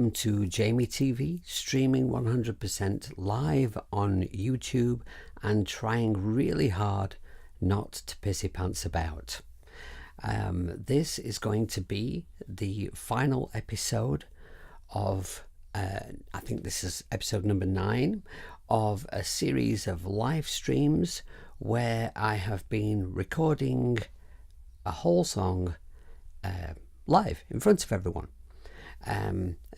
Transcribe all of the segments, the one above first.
To Jamie TV, streaming 100% live on YouTube and trying really hard not to pissy pants about. This is going to be the final episode of, I think this is episode number 9 of a series of live streams where I have been recording a whole song live in front of everyone.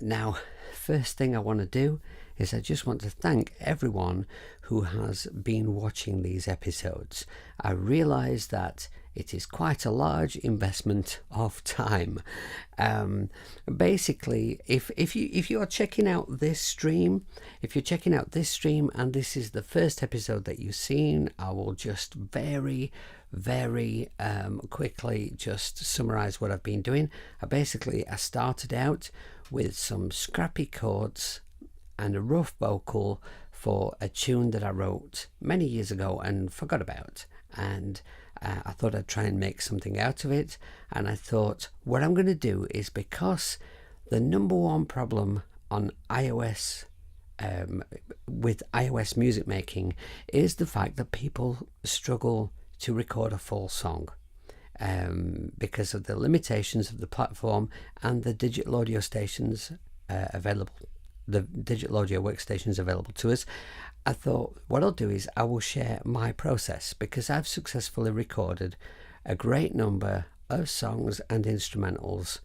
Now, first thing I want to do is I just want to thank everyone who has been watching these episodes. I realise that it is quite a large investment of time. Basically, if you are checking out this stream, and this is the first episode that you've seen, I will just very quickly just summarize what I've been doing. I started out with some scrappy chords and a rough vocal for a tune that I wrote many years ago and forgot about, and I thought I'd try and make something out of it. And I thought what I'm going to do is, because the number one problem on iOS with iOS music making is the fact that people struggle to record a full song because of the limitations of the platform and the digital audio stations available, the digital audio workstations available to us. I thought what I'll do is I will share my process, because I've successfully recorded a great number of songs and instrumentals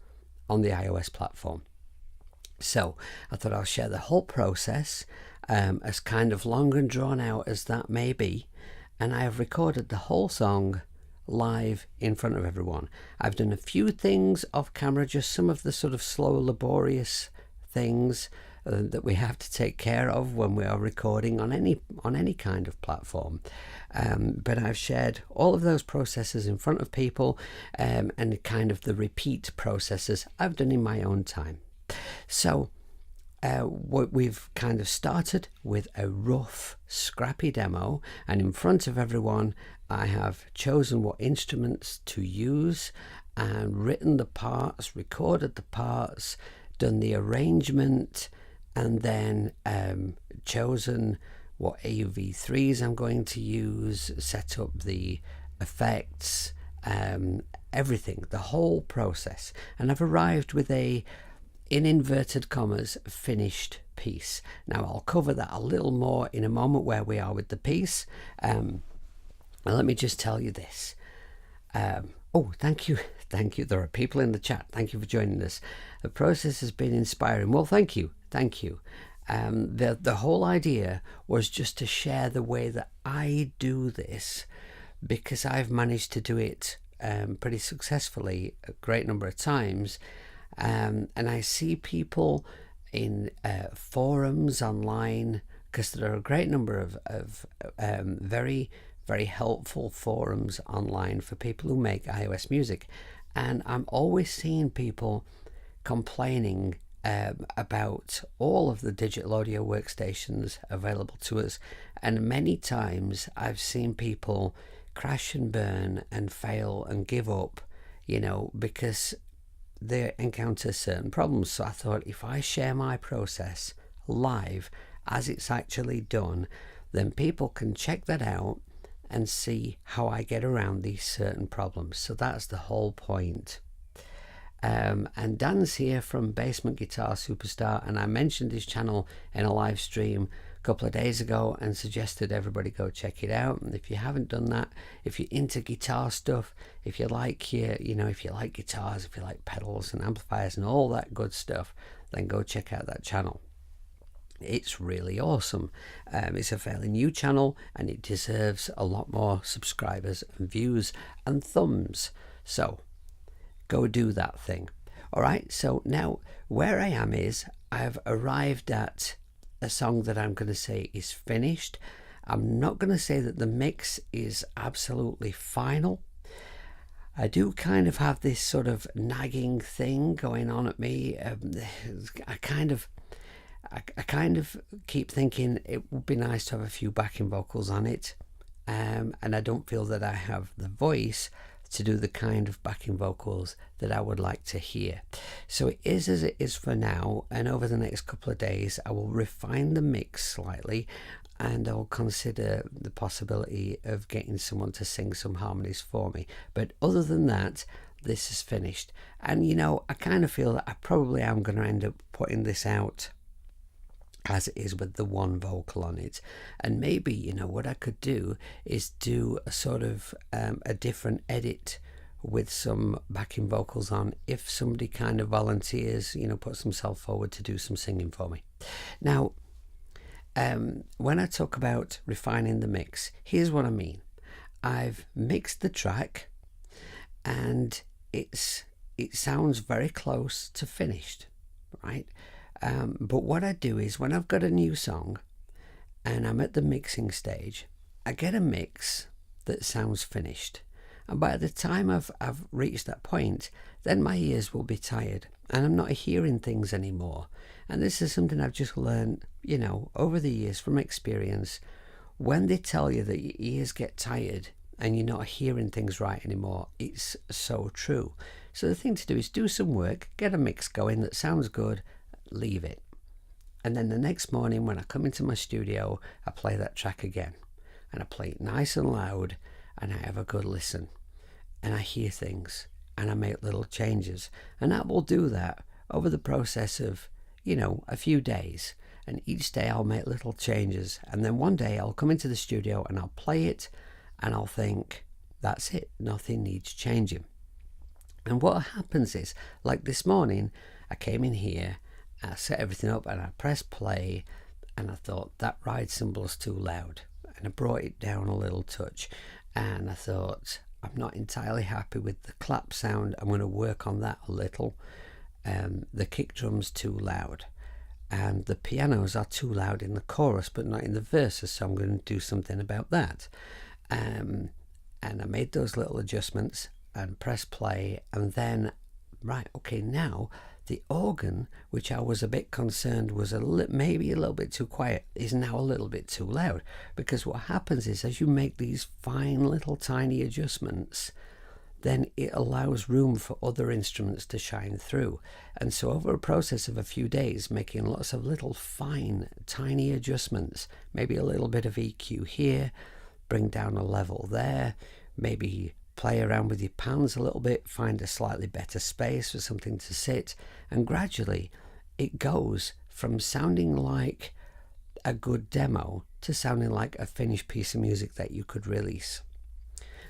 on the iOS platform. So I thought I'll share the whole process, as kind of long and drawn out as that may be. And I have recorded the whole song live in front of everyone. I've done a few things off camera, just some of the sort of slow, laborious things that we have to take care of when we are recording on any kind of platform. But I've shared all of those processes in front of people, and kind of the repeat processes I've done in my own time. So we've kind of started with a rough, scrappy demo, and in front of everyone I have chosen what instruments to use and written the parts, recorded the parts, done the arrangement, and then chosen what AUV3s I'm going to use, set up the effects, everything, the whole process. And I've arrived with a, in inverted commas, finished piece. Now I'll cover that a little more in a moment, where we are with the piece. And let me just tell you this. Oh, thank you. There are people in the chat. Thank you for joining us. The process has been inspiring. Well, thank you. The whole idea was just to share the way that I do this, because I've managed to do it pretty successfully a great number of times. And I see people in forums online, because there are a great number of very helpful forums online for people who make iOS music, and I'm always seeing people complaining about all of the digital audio workstations available to us, and many times I've seen people crash and burn and fail and give up, because they encounter certain problems. So I thought, if I share my process live as it's actually done, then people can check that out and see how I get around these certain problems. So that's the whole point. And Dan's here from Basement Guitar Superstar, and I mentioned his channel in a live stream a couple of days ago and suggested everybody go check it out. And if you haven't done that, if you're into guitar stuff, if you like if you like guitars, if you like pedals and amplifiers and all that good stuff, then go check out that channel. It's really awesome. It's a fairly new channel, and it deserves a lot more subscribers and views and thumbs. So go do that thing. All right, so now where I am is I've arrived at a song that I'm going to say is finished. I'm not going to say that the mix is absolutely final. I do kind of have this sort of nagging thing going on at me. I kind of keep thinking it would be nice to have a few backing vocals on it, and I don't feel that I have the voice to do the kind of backing vocals that I would like to hear. So it is as it is for now, and over the next couple of days I will refine the mix slightly, and I'll consider the possibility of getting someone to sing some harmonies for me. But other than that, this is finished. And you know, I kind of feel that I probably am going to end up putting this out as it is with the one vocal on it. And maybe, you know, what I could do is do a sort of a different edit with some backing vocals on, if somebody kind of volunteers, you know, puts themselves forward to do some singing for me. Now, when I talk about refining the mix, here's what I mean. I've mixed the track and it sounds very close to finished, right? But what I do is, when I've got a new song and I'm at the mixing stage, I get a mix that sounds finished. And by the time I've reached that point, then my ears will be tired and I'm not hearing things anymore. And this is something I've just learned, you know, over the years from experience. When they tell you that your ears get tired and you're not hearing things right anymore, it's so true. So the thing to do is do some work, get a mix going that sounds good, leave it. And then the next morning when I come into my studio, I play that track again. And I play it nice and loud, and I have a good listen. And I hear things, and I make little changes. And that will do that over the process of, you know, a few days. And each day I'll make little changes. And then one day I'll come into the studio and I'll play it, and I'll think, that's it, nothing needs changing. And what happens is, like this morning, I came in here, I set everything up, and I pressed play, and I thought that ride cymbal's too loud, and I brought it down a little touch, and I thought, I'm not entirely happy with the clap sound, I'm going to work on that a little. The kick drum's too loud, and the pianos are too loud in the chorus but not in the verses, so I'm going to do something about that. And I made those little adjustments and press play, and then, right, okay, now the organ, which I was a bit concerned was maybe a little bit too quiet, is now a little bit too loud. Because what happens is, as you make these fine little tiny adjustments, then it allows room for other instruments to shine through. And so over a process of a few days, making lots of little fine tiny adjustments, maybe a little bit of EQ here, bring down a level there, maybe play around with your pans a little bit, find a slightly better space for something to sit, and gradually it goes from sounding like a good demo to sounding like a finished piece of music that you could release.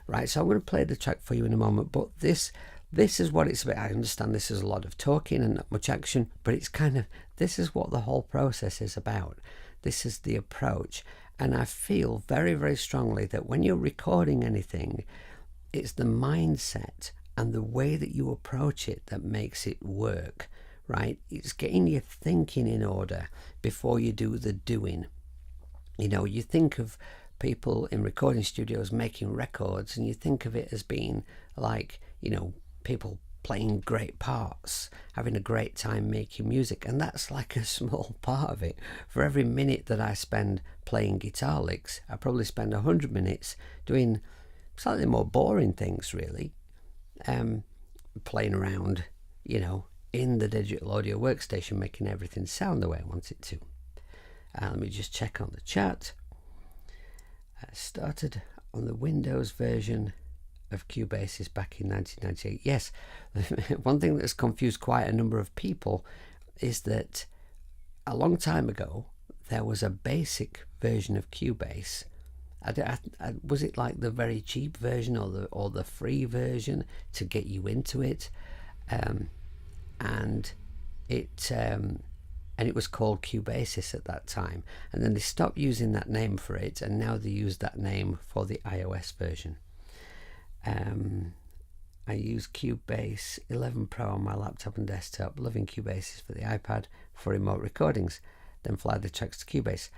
Right, so I'm going to play the track for you in a moment, but this is what it's about. I understand this is a lot of talking and not much action, but it's kind of, this is what the whole process is about. This is the approach, and I feel very, very strongly that when you're recording anything, it's the mindset and the way that you approach it that makes it work, right? It's getting your thinking in order before you do the doing. You know, you think of people in recording studios making records, and you think of it as being like, you know, people playing great parts, having a great time making music, and that's like a small part of it. For every minute that I spend playing guitar licks, I probably spend 100 minutes doing slightly more boring things, really, playing around, you know, in the digital audio workstation, making everything sound the way I want it to. Let me just check on the chat. I started on the Windows version of Cubasis back in 1998. Yes, one thing that's confused quite a number of people is that a long time ago there was a basic version of Cubase. Was it like the very cheap version or the free version to get you into it? And it was called Cubasis at that time, and then they stopped using that name for it, and now they use that name for the iOS version. I use Cubase 11 Pro on my laptop and desktop, loving Cubasis for the iPad for remote recordings, then fly the tracks to Cubase.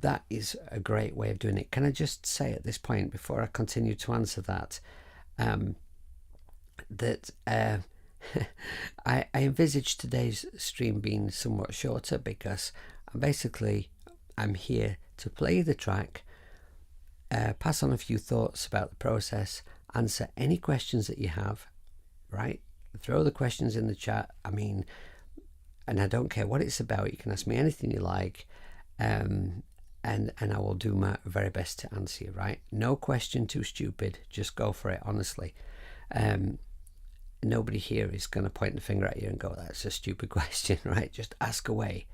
That is a great way of doing it. Can I just say at this point, before I continue to answer that, that I envisage today's stream being somewhat shorter, because I'm here to play the track, pass on a few thoughts about the process, answer any questions that you have, right? Throw the questions in the chat. I mean, and I don't care what it's about. You can ask me anything you like, and I will do my very best to answer you, right? No question too stupid. Just go for it, honestly. Nobody here is going to point the finger at you and go, that's a stupid question, right? Just ask away.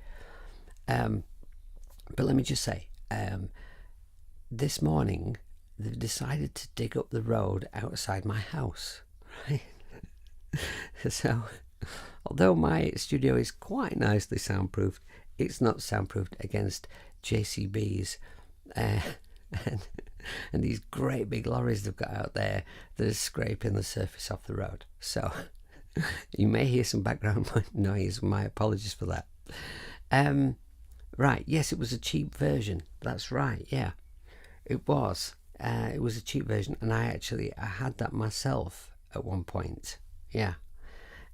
But let me just say, this morning they've decided to dig up the road outside my house, right? So although my studio is quite nicely soundproofed, it's not soundproofed against JCBs and these great big lorries they've got out there that are scraping the surface off the road. So you may hear some background noise. My apologies for that. Right, yes, it was a cheap version. That's right, yeah. It was. It was a cheap version, and I had that myself at one point. Yeah.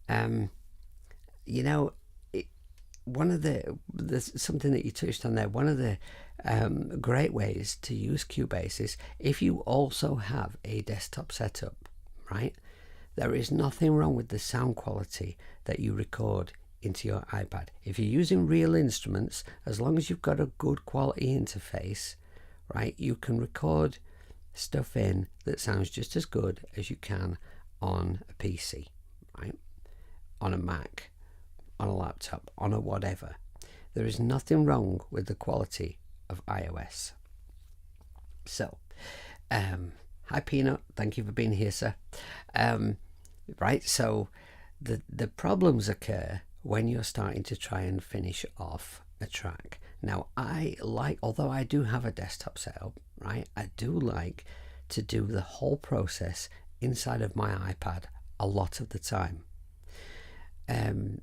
You know, one of something that you touched on there, one of the great ways to use Cubasis, if you also have a desktop setup, right? There is nothing wrong with the sound quality that you record into your iPad. If you're using real instruments, as long as you've got a good quality interface, right, you can record stuff in that sounds just as good as you can on a PC, right? On a Mac, on a laptop, on a whatever. There is nothing wrong with the quality of iOS. So, hi Peanut, thank you for being here, sir. Right, so the problems occur when you're starting to try and finish off a track. Now, although I do have a desktop setup, right, I do like to do the whole process inside of my iPad a lot of the time. In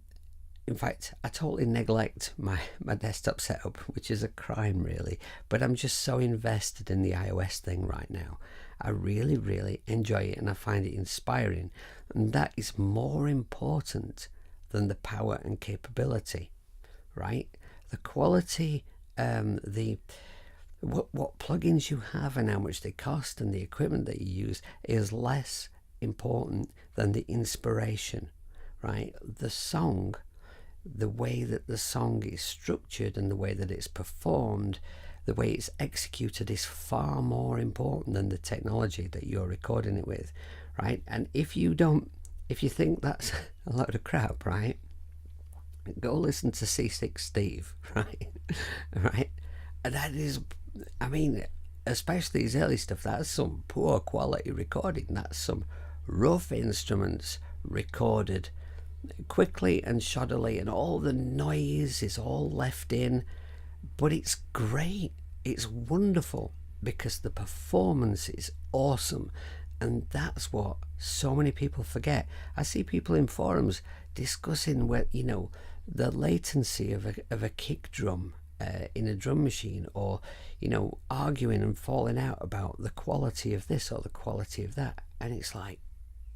fact, I totally neglect my desktop setup, which is a crime really, but I'm just so invested in the iOS thing right now. I really, really enjoy it, and I find it inspiring, and that is more important than the power and capability, right? The quality, what plugins you have and how much they cost and the equipment that you use is less important than the inspiration, right? The song, the way that the song is structured and the way that it's performed, the way it's executed is far more important than the technology that you're recording it with, right? And if you think that's a load of crap, right, go listen to C6 Steve, right? Right? And that is, I mean, especially his early stuff, that's some poor quality recording. That's some rough instruments recorded quickly and shoddily, and all the noise is all left in, but it's great, it's wonderful because the performance is awesome. And that's what so many people forget. I see people in forums discussing the latency of a kick drum in a drum machine, or arguing and falling out about the quality of this or the quality of that. And it's like,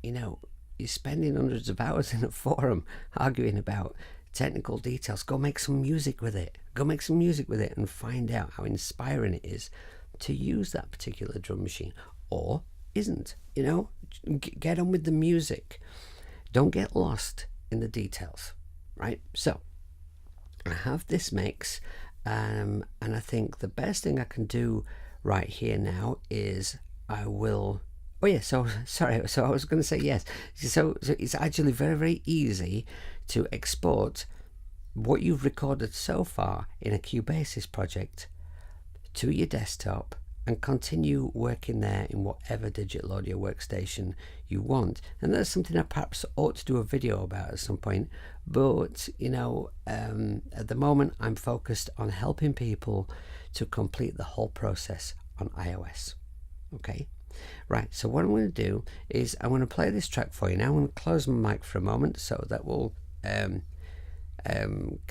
you're spending hundreds of hours in a forum arguing about technical details. Go make some music with it. Go make some music with it and find out how inspiring it is to use that particular drum machine, or isn't. Get on with the music. Don't get lost in the details, right? So I have this mix, and I think the best thing I can do right here now is oh yeah, so sorry, so I was going to say yes. So it's actually very, very easy to export what you've recorded so far in a Cubasis project to your desktop and continue working there in whatever digital audio workstation you want. And that's something I perhaps ought to do a video about at some point, but at the moment I'm focused on helping people to complete the whole process on iOS. Okay, right, so what I'm going to do is I'm going to play this track for you now. I'm going to close my mic for a moment, so that will kind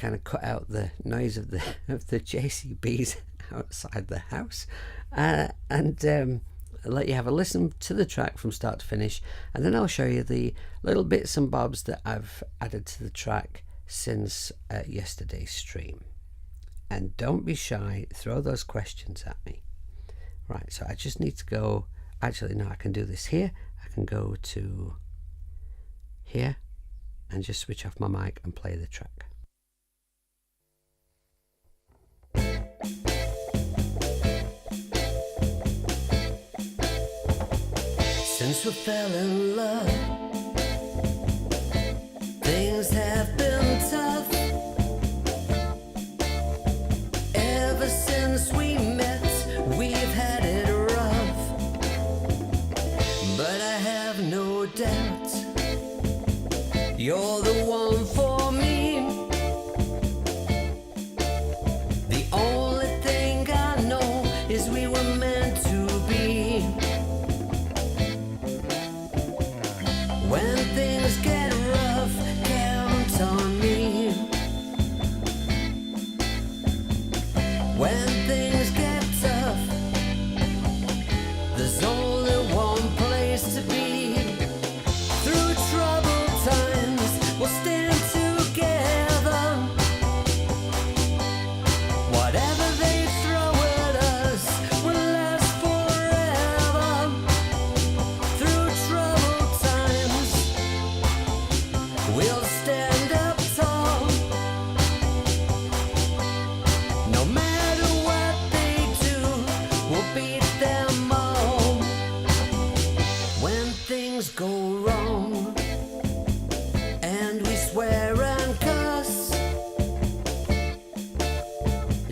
of cut out the noise of the JCBs outside the house, and let you have a listen to the track from start to finish, and then I'll show you the little bits and bobs that I've added to the track since yesterday's stream. And don't be shy, throw those questions at me. Right, so I just need to go, actually no, I can do this here. can go to here and just switch off my mic and play the track. Since we fell in love, things have been tough. Ever since we met, we've had it rough. But I have no doubt you're the one for me. The only thing I know is we were meant to be. When things get rough, count on me. When things get tough, there's only one place to be. Through troubled times, we'll stand together. Whatever they throw at us will last forever. Through troubled times, we'll stand up tall. No matter what they do, we'll beat them all. When things go wrong and we swear and cuss,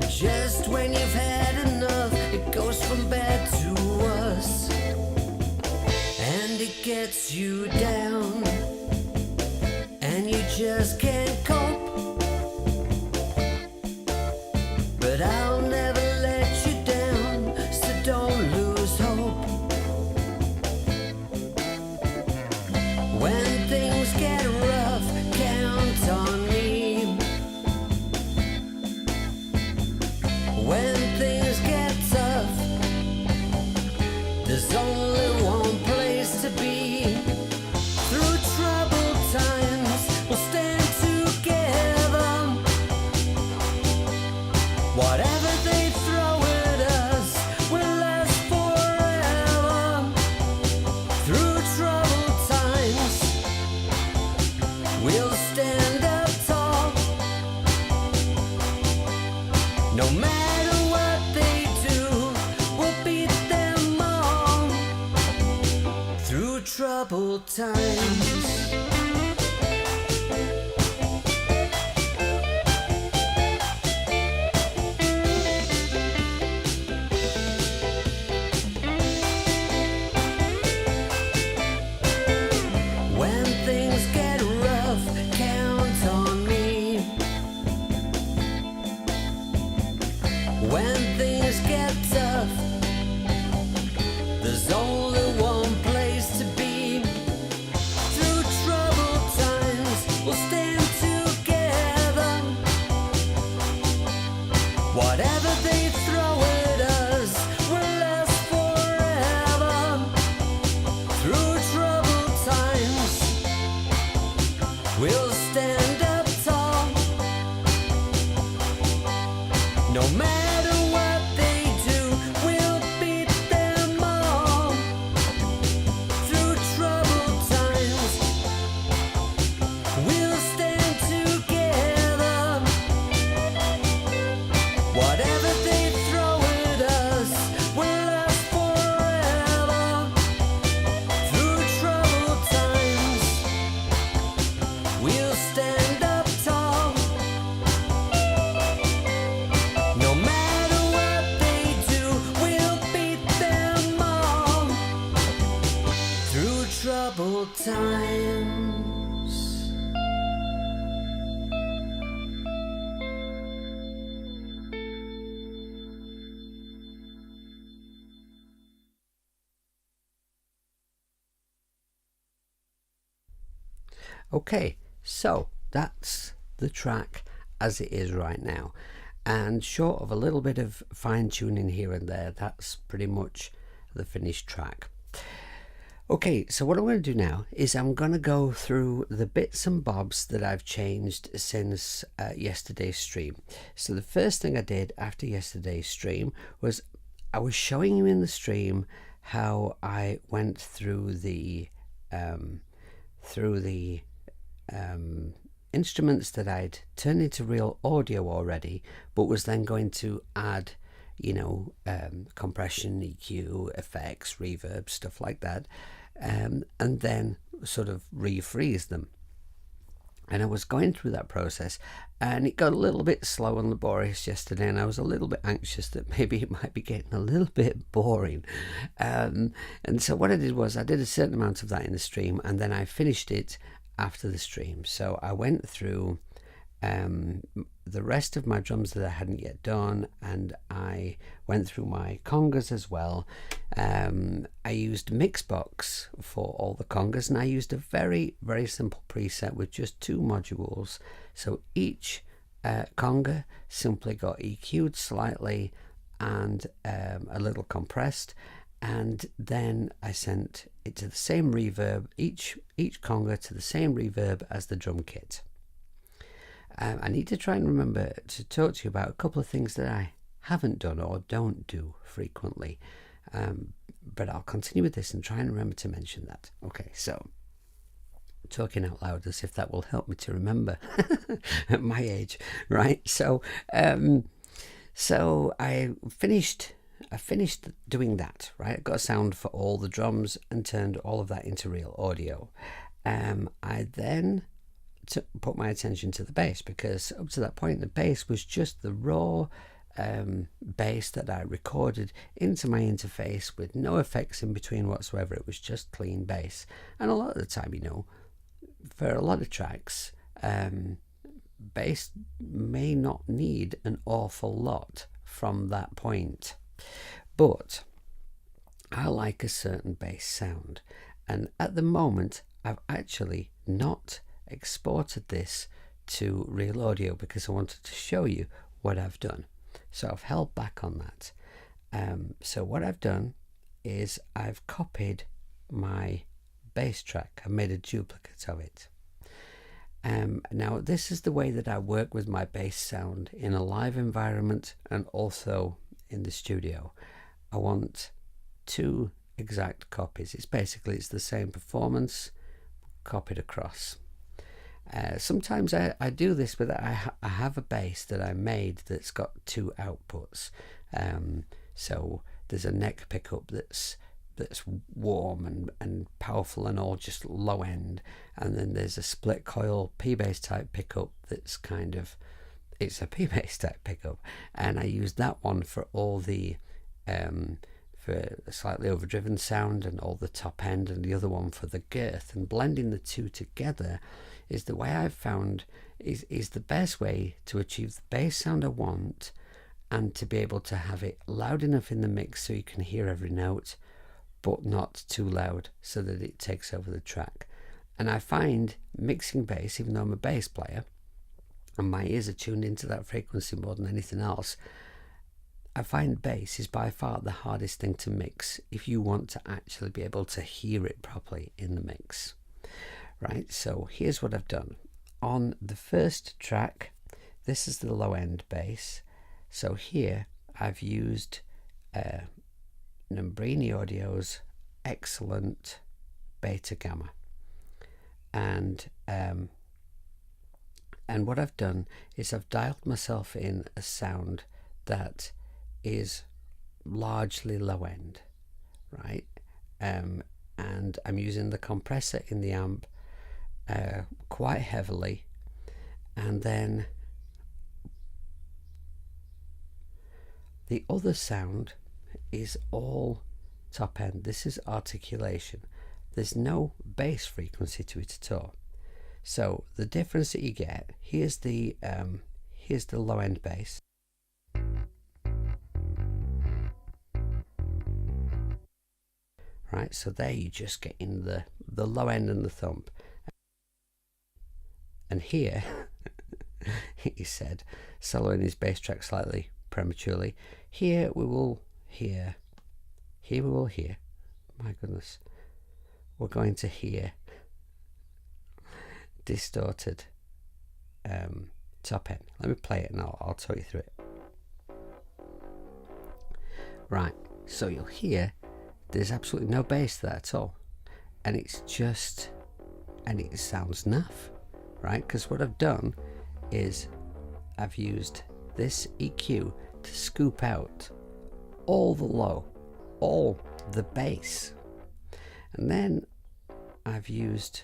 just when you've had enough, it goes from bad to worse. And it gets you down and you just can't cope. But I'll never let you down, so don't lose hope. When things get rough, count on me. When things get tough, there's only one place to be. Through troubled times, we'll stand together. Whatever they throw at us will last forever. Through troubled times, we'll stand up tall. No matter what they do, we'll beat them all. Through troubled times. When things get rough, count on me. When things get tough, there's only one place to be. Through troubled times, we'll stand together. Whatever they throw at us will last forever. Through troubled times, we'll stand up tall. No matter what they do, we'll beat them all. Through troubled times, we'll stand together. Whatever they throw at us will last forever. Through troubled times, we'll stand up tall. No matter what they do, we'll beat them all. Through troubled times. Okay, so that's the track as it is right now, and short of a little bit of fine tuning here and there, that's pretty much the finished track. Okay, so what I'm going to do now is I'm going to go through the bits and bobs that I've changed since yesterday's stream. So the first thing I did after yesterday's stream was I was showing you in the stream how I went through the through the instruments that I'd turned into real audio already, but was then going to add, you know, compression, EQ, effects, reverb, stuff like that, and then sort of refreeze them. And I was going through that process, and it got a little bit slow and laborious yesterday, and I was a little bit anxious that maybe it might be getting a little bit boring. And so what I did was I did a certain amount of that in the stream, and then I finished it after the stream. So I went through the rest of my drums that I hadn't yet done, and I went through my congas as well. I used Mixbox for all the congas, and I used a very simple preset with just 2 modules. So each conga simply got EQ'd slightly and a little compressed, and then I sent it to the same reverb, each conga to the same reverb as the drum kit. I need to try and remember to talk to you about a couple of things that I haven't done or don't do frequently, but I'll continue with this and try and remember to mention that. Okay, so talking out loud as if that will help me to remember at my age, right? So I finished doing that, right? I got a sound for all the drums and turned all of that into real audio. I then put my attention to the bass, because up to that point the bass was just the raw bass that I recorded into my interface with no effects in between whatsoever. It was just clean bass, and a lot of the time, you know, for a lot of tracks, bass may not need an awful lot from that point, but I like a certain bass sound, and at the moment I've actually not exported this to real audio because I wanted to show you what I've done. So I've held back on that. So what I've done is I've copied my bass track. I made a duplicate of it. Now this is the way that I work with my bass sound in a live environment and also in the studio. I want 2 exact copies. It's the same performance copied across. Sometimes I do this, but I have a bass that I made that's got 2 outputs. So there's a neck pickup that's warm and powerful and all just low end, and then there's a split coil P-bass type pickup that's kind of, it's a P-bass type pickup, and I use that one for all the for a slightly overdriven sound and all the top end, and the other one for the girth, and blending the 2 together is the way I've found is the best way to achieve the bass sound I want, and to be able to have it loud enough in the mix so you can hear every note, but not too loud so that it takes over the track. And I find mixing bass, even though I'm a bass player and my ears are tuned into that frequency more than anything else, I find bass is by far the hardest thing to mix if you want to actually be able to hear it properly in the mix. Right, so here's what I've done. On the first track, this is the low end bass. So here I've used Numbrini Audio's excellent beta gamma, and what I've done is I've dialed myself in a sound that is largely low end, right? And I'm using the compressor in the amp quite heavily, and then the other sound is all top end. This is articulation. There's no bass frequency to it at all. So the difference that you get, here's the low end bass. Right, so there you just get in the low end and the thump. And here, he said, soloing his bass track slightly prematurely. Here we will hear, my goodness, we're going to hear distorted top end. Let me play it and I'll talk you through it. Right, so you'll hear there's absolutely no bass there at all. and it sounds naff, right? Because what I've done is I've used this EQ to scoop out all the low, all the bass, and then I've used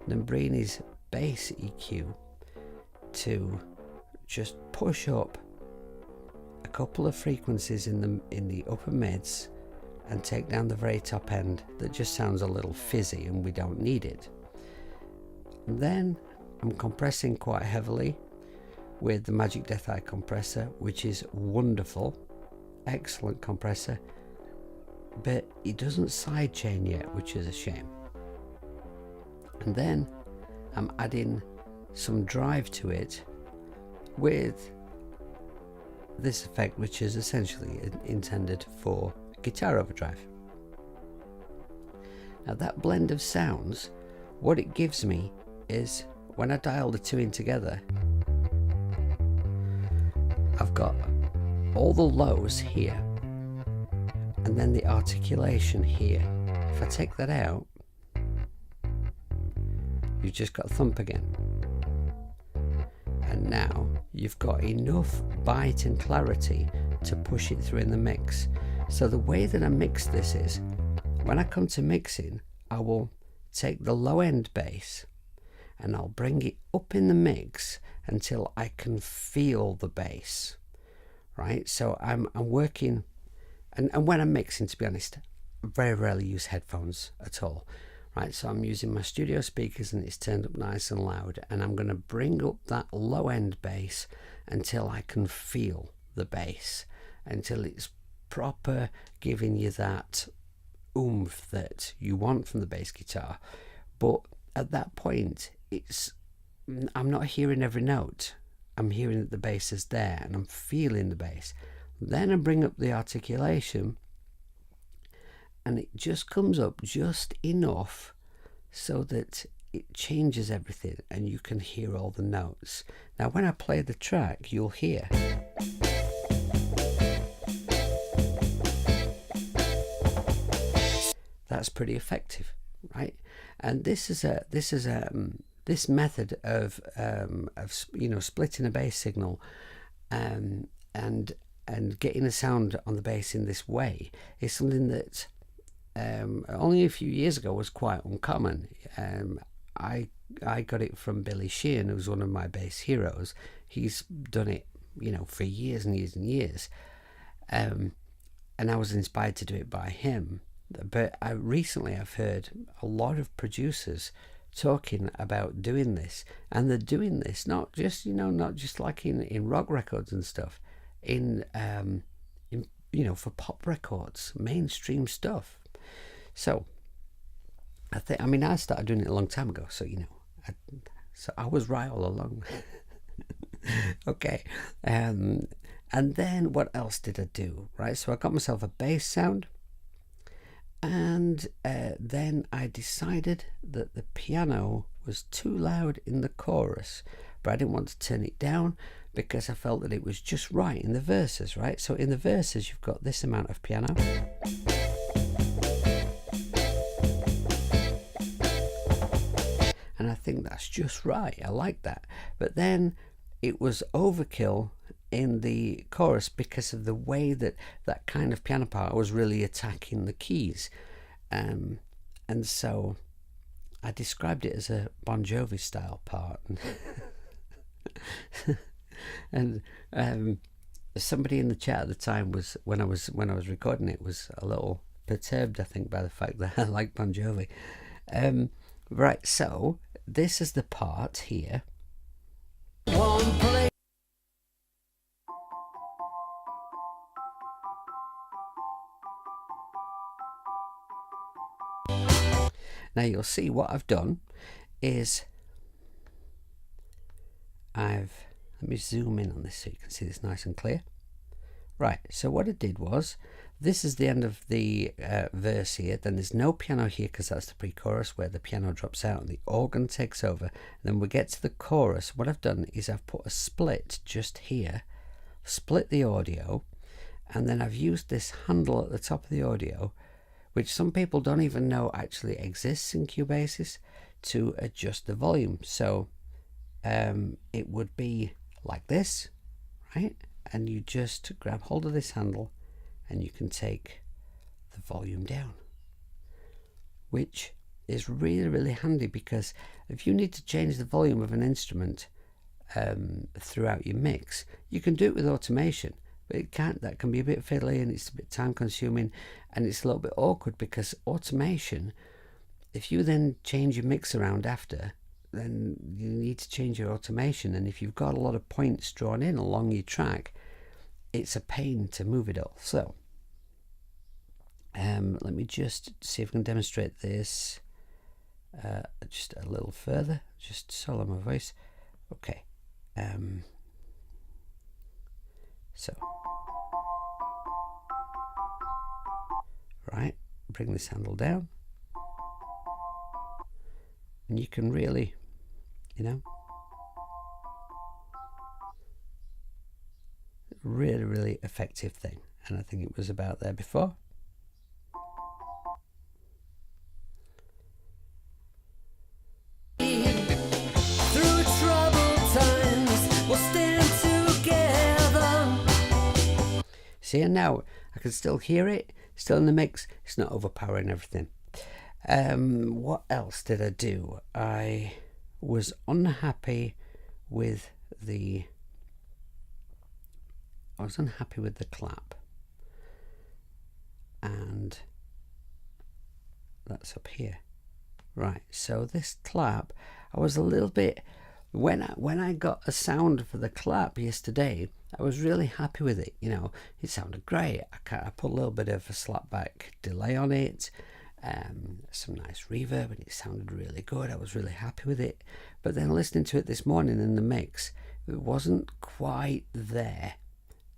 Nambrini's bass EQ to just push up a couple of frequencies in the upper mids and take down the very top end that just sounds a little fizzy and we don't need it. And then I'm compressing quite heavily with the Magic Death Eye compressor, which is wonderful, excellent compressor, but it doesn't sidechain yet, which is a shame. And then I'm adding some drive to it with this effect, which is essentially intended for guitar overdrive. Now that blend of sounds, what it gives me is, when I dial the two in together, I've got all the lows here and then the articulation here. If I take that out, you've just got thump again. And now you've got enough bite and clarity to push it through in the mix. So the way that I mix this is, when I come to mixing, I will take the low end bass and I'll bring it up in the mix until I can feel the bass, right? So I'm working, and when I'm mixing, to be honest, I very rarely use headphones at all, right? So I'm using my studio speakers and it's turned up nice and loud, and I'm going to bring up that low end bass until I can feel the bass, until it's proper, giving you that oomph that you want from the bass guitar. But at that point, I'm not hearing every note. I'm hearing that the bass is there and I'm feeling the bass. Then I bring up the articulation and it just comes up just enough so that it changes everything and you can hear all the notes. Now when I play the track, you'll hear that's pretty effective, right? And this method of splitting a bass signal and getting a sound on the bass in this way is something that only a few years ago was quite uncommon. I got it from Billy Sheehan, who's one of my bass heroes. He's done it, for years and years and years, and I was inspired to do it by him. But recently I've heard a lot of producers talking about doing this, and they're doing this not just like in rock records and stuff, in for pop records, mainstream stuff. So I started doing it a long time ago, so so I was right all along. Okay, and then what else did I do? Right, so I got myself a bass sound. And then I decided that the piano was too loud in the chorus, but I didn't want to turn it down because I felt that it was just right in the verses, right? So in the verses, you've got this amount of piano. And I think that's just right. I like that. But then it was overkill in the chorus because of the way that kind of piano part was really attacking the keys, and so I described it as a Bon Jovi style part. And somebody in the chat at the time was, when I was recording it, was a little perturbed, I think, by the fact that I like Bon Jovi. Right, so this is the part here. One play. Now you'll see what I've done is let me zoom in on this so you can see this nice and clear. Right, so what I did was, this is the end of the verse here, then there's no piano here because that's the pre-chorus where the piano drops out and the organ takes over. And then we get to the chorus. What I've done is I've put a split just here, split the audio, and then I've used this handle at the top of the audio, which some people don't even know actually exists in Cubasis, to adjust the volume. So it would be like this, right? And you just grab hold of this handle and you can take the volume down, which is really, really handy, because if you need to change the volume of an instrument throughout your mix, you can do it with automation, but that can be a bit fiddly, and it's a bit time consuming, and it's a little bit awkward, because automation, if you then change your mix around after, then you need to change your automation, and if you've got a lot of points drawn in along your track, it's a pain to move it all. So let me just see if I can demonstrate this just a little further, just solo my voice. Okay, so right, bring this handle down, and you can really, you know, really, really effective thing. And I think it was about there before. Through troubled times, we'll stand together. See, and now I can still hear it, still in the mix. It's not overpowering everything. What else did I do? I was unhappy with the clap, and that's up here. Right, so this clap, I was a little bit, when I got a sound for the clap yesterday, I was really happy with it. You know, it sounded great. I put a little bit of a slapback delay on it, some nice reverb, and it sounded really good. I was really happy with it. But then listening to it this morning in the mix, it wasn't quite there.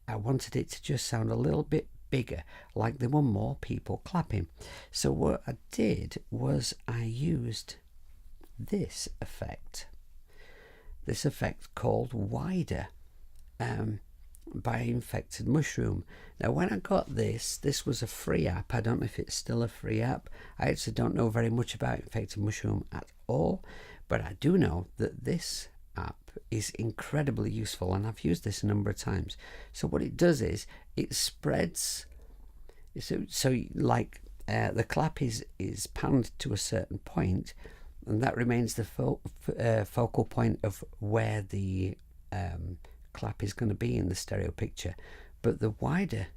I wanted it to just sound a little bit bigger, like there were more people clapping. So what I did was I used this effect called Wider, by Infected Mushroom. Now when I got this was a free app. I don't know if it's still a free app. I actually don't know very much about Infected Mushroom at all, but I do know that this app is incredibly useful, and I've used this a number of times. So what it does is it spreads, so like the clap is panned to a certain point, and that remains the focal point of where the clap is going to be in the stereo picture. But the wider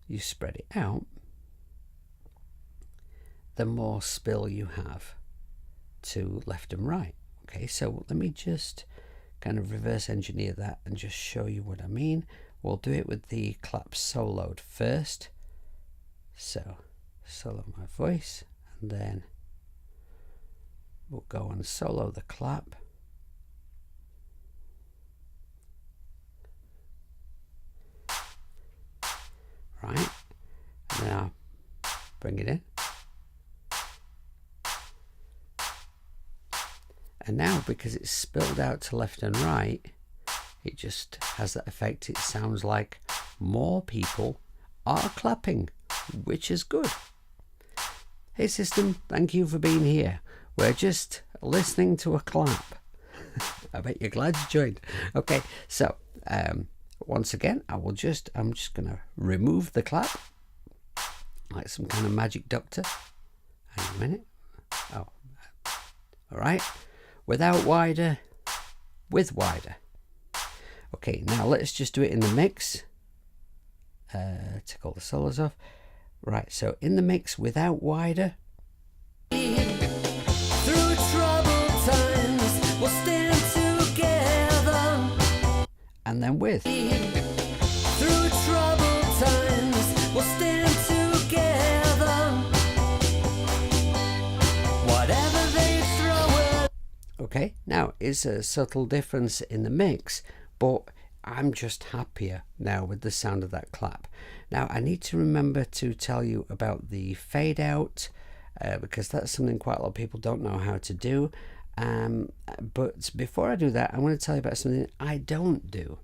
you spread it out, the more spill you have to left and right. Okay, so let me just kind of reverse engineer that and just show you what I mean. We'll do it with the clap soloed first. So solo my voice, and then we'll go and solo the clap. Right, now bring it in, and now because it's spilled out to left and right, it just has that effect. It sounds like more people are clapping, which is good. Hey system, thank you for being here. We're just listening to a clap. I bet you're glad you joined. Okay, so once again, I'm just gonna remove the clap like some kind of magic doctor. Hang on a minute. Oh, all right. Without wider, with wider. Okay, now let's just do it in the mix. Take all the solos off. Right, so in the mix without wider. Through troubled times, we'll stand together. And then with. Through troubled times, we'll stand together. Whatever they throw at. Okay, now it's a subtle difference in the mix, but I'm just happier now with the sound of that clap. Now I need to remember to tell you about the fade out, because that's something quite a lot of people don't know how to do. But before I do that, I want to tell you about something I don't do.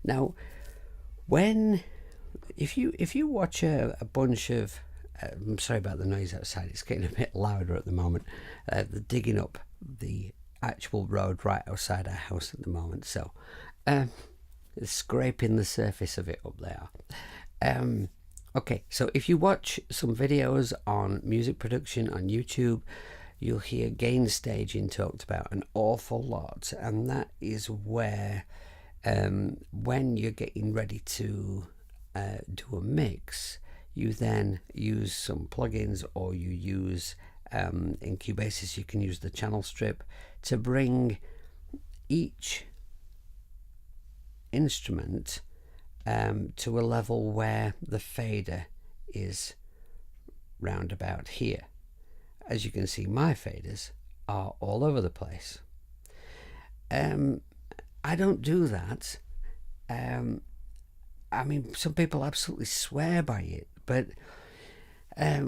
Now, if you watch a bunch of I'm sorry about the noise outside, it's getting a bit louder at the moment. They're digging up the actual road right outside our house at the moment, so scraping the surface of it up there. Okay, so if you watch some videos on music production on YouTube, you'll hear gain staging talked about an awful lot, and that is where when you're getting ready to do a mix, you then use some plugins, or you use in Cubasis you can use the channel strip to bring each instrument to a level where the fader is round about here. As you can see, my faders are all over the place. I don't do that. I mean, some people absolutely swear by it, but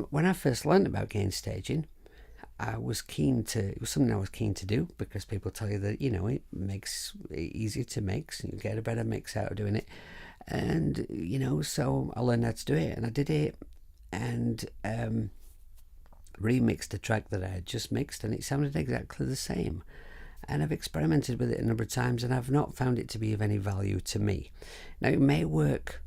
when I first learned about gain staging, it was something I was keen to do, because people tell you that, you know, it makes it easier to mix, you get a better mix out of doing it. And, you know, so I learned how to do it, and I did it, and remixed a track that I had just mixed, and it sounded exactly the same. And I've experimented with it a number of times, and I've not found it to be of any value to me. Now, it may work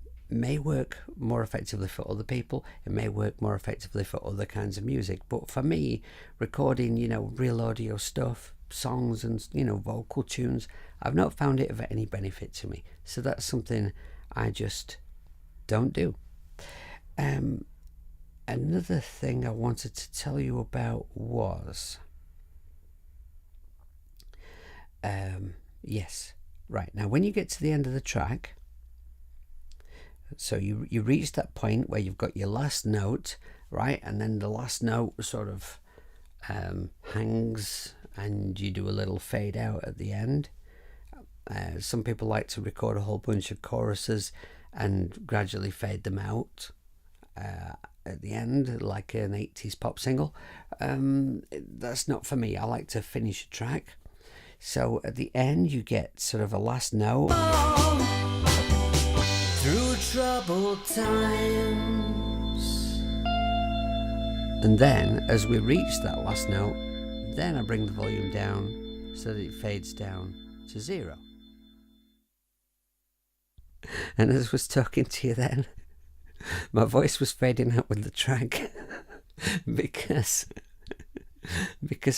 more effectively for other people, it may work more effectively for other kinds of music, but for me, recording, you know, real audio stuff, songs and, you know, vocal tunes, I've not found it of any benefit to me. So that's something I just don't do. Another thing I wanted to tell you about was yes, right, now when you get to the end of the track, so you reach that point where you've got your last note, right, and then the last note sort of hangs, and you do a little fade out at the end. Some people like to record a whole bunch of choruses and gradually fade them out at the end, like an 80s pop single. That's not for me. I like to finish a track. So at the end you get sort of a last note. Through troubled times. And then as we reach that last note, then I bring the volume down so that it fades down to 0. And as I was talking to you then, my voice was fading out with the track because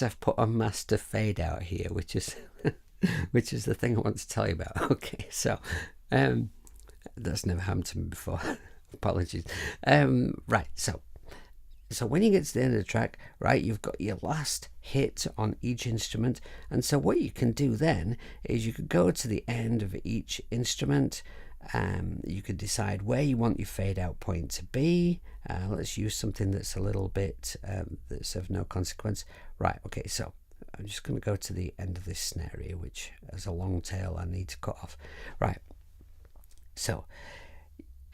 I've put a master fade out here, which is the thing I want to tell you about. Okay, so that's never happened to me before. Apologies. Right, so when you get to the end of the track, right, you've got your last hit on each instrument, and so what you can do then is you could go to the end of each instrument. You could decide where you want your fade out point to be. Let's use something that's a little bit that's of no consequence. Right, okay, so I'm just going to go to the end of this snare here, which has a long tail I need to cut off. Right, so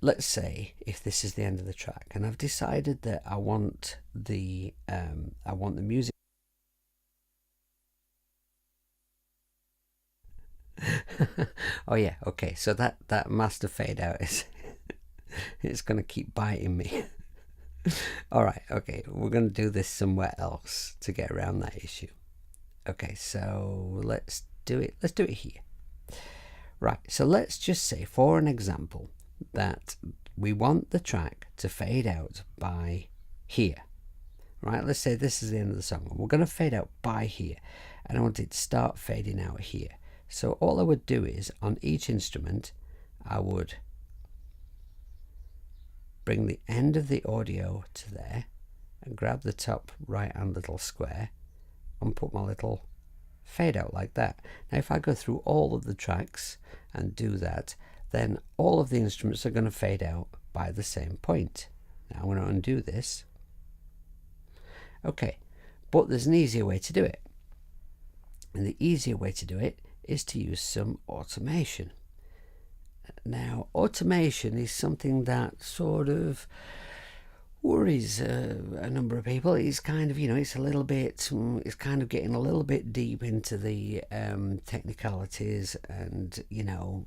let's say if this is the end of the track, and I've decided that I want the music. Oh yeah, okay, so that master fade out is it's going to keep biting me. All right, okay, we're going to do this somewhere else to get around that issue. Okay, so let's do it here. Right, so let's just say, for an example, that we want the track to fade out by here. Right, let's say this is the end of the song. We're going to fade out by here, and I want it to start fading out here. So all I would do is, on each instrument, I would bring the end of the audio to there and grab the top right hand little square and put my little fade out like that. Now if I go through all of the tracks and do that, then all of the instruments are going to fade out by the same point. Now I'm going to undo this. Okay, but there's an easier way to do it. And the easier way to do it is to use some automation. Now, automation is something that sort of worries a number of people. It's kind of, you know, it's kind of getting a little bit deep into the technicalities, and, you know,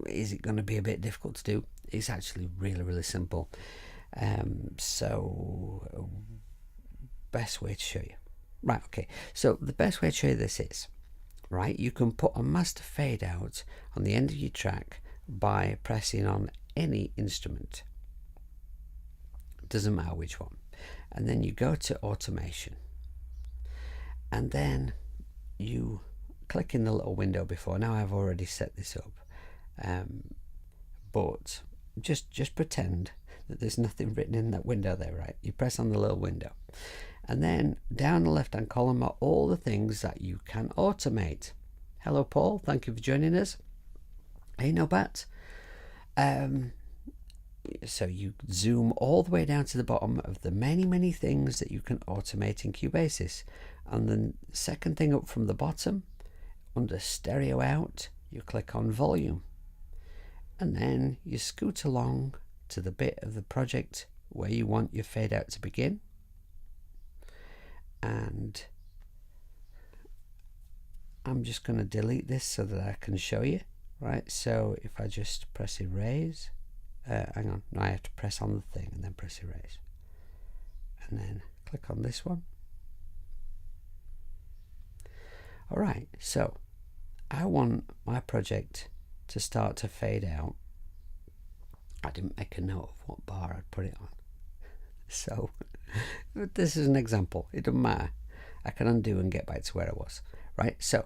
is it going to be a bit difficult to do? It's actually really, really simple. So best way to show you. Right, okay. So the best way to show you this is, right, you can put a master fade out on the end of your track by pressing on any instrument. Doesn't matter which one. And then you go to automation. And then you click in the little window before. Now I've already set this up. But just pretend that there's nothing written in that window there, right? You press on the little window. And then down the left hand column are all the things that you can automate. Hello Paul, thank you for joining us. Hey Nobat. So you zoom all the way down to the bottom of the many things that you can automate in Cubasis. And then the second thing up from the bottom, under stereo out, you click on volume. And then you scoot along to the bit of the project where you want your fade out to begin. And I'm just going to delete this so that I can show you, right? So if I just press erase, hang on, now I have to press on the thing and then press erase. And then click on this one. Alright, so I want my project to start to fade out. I didn't make a note of what bar I'd put it on. So this is an example. It doesn't matter. I can undo and get back to where I was. Right, so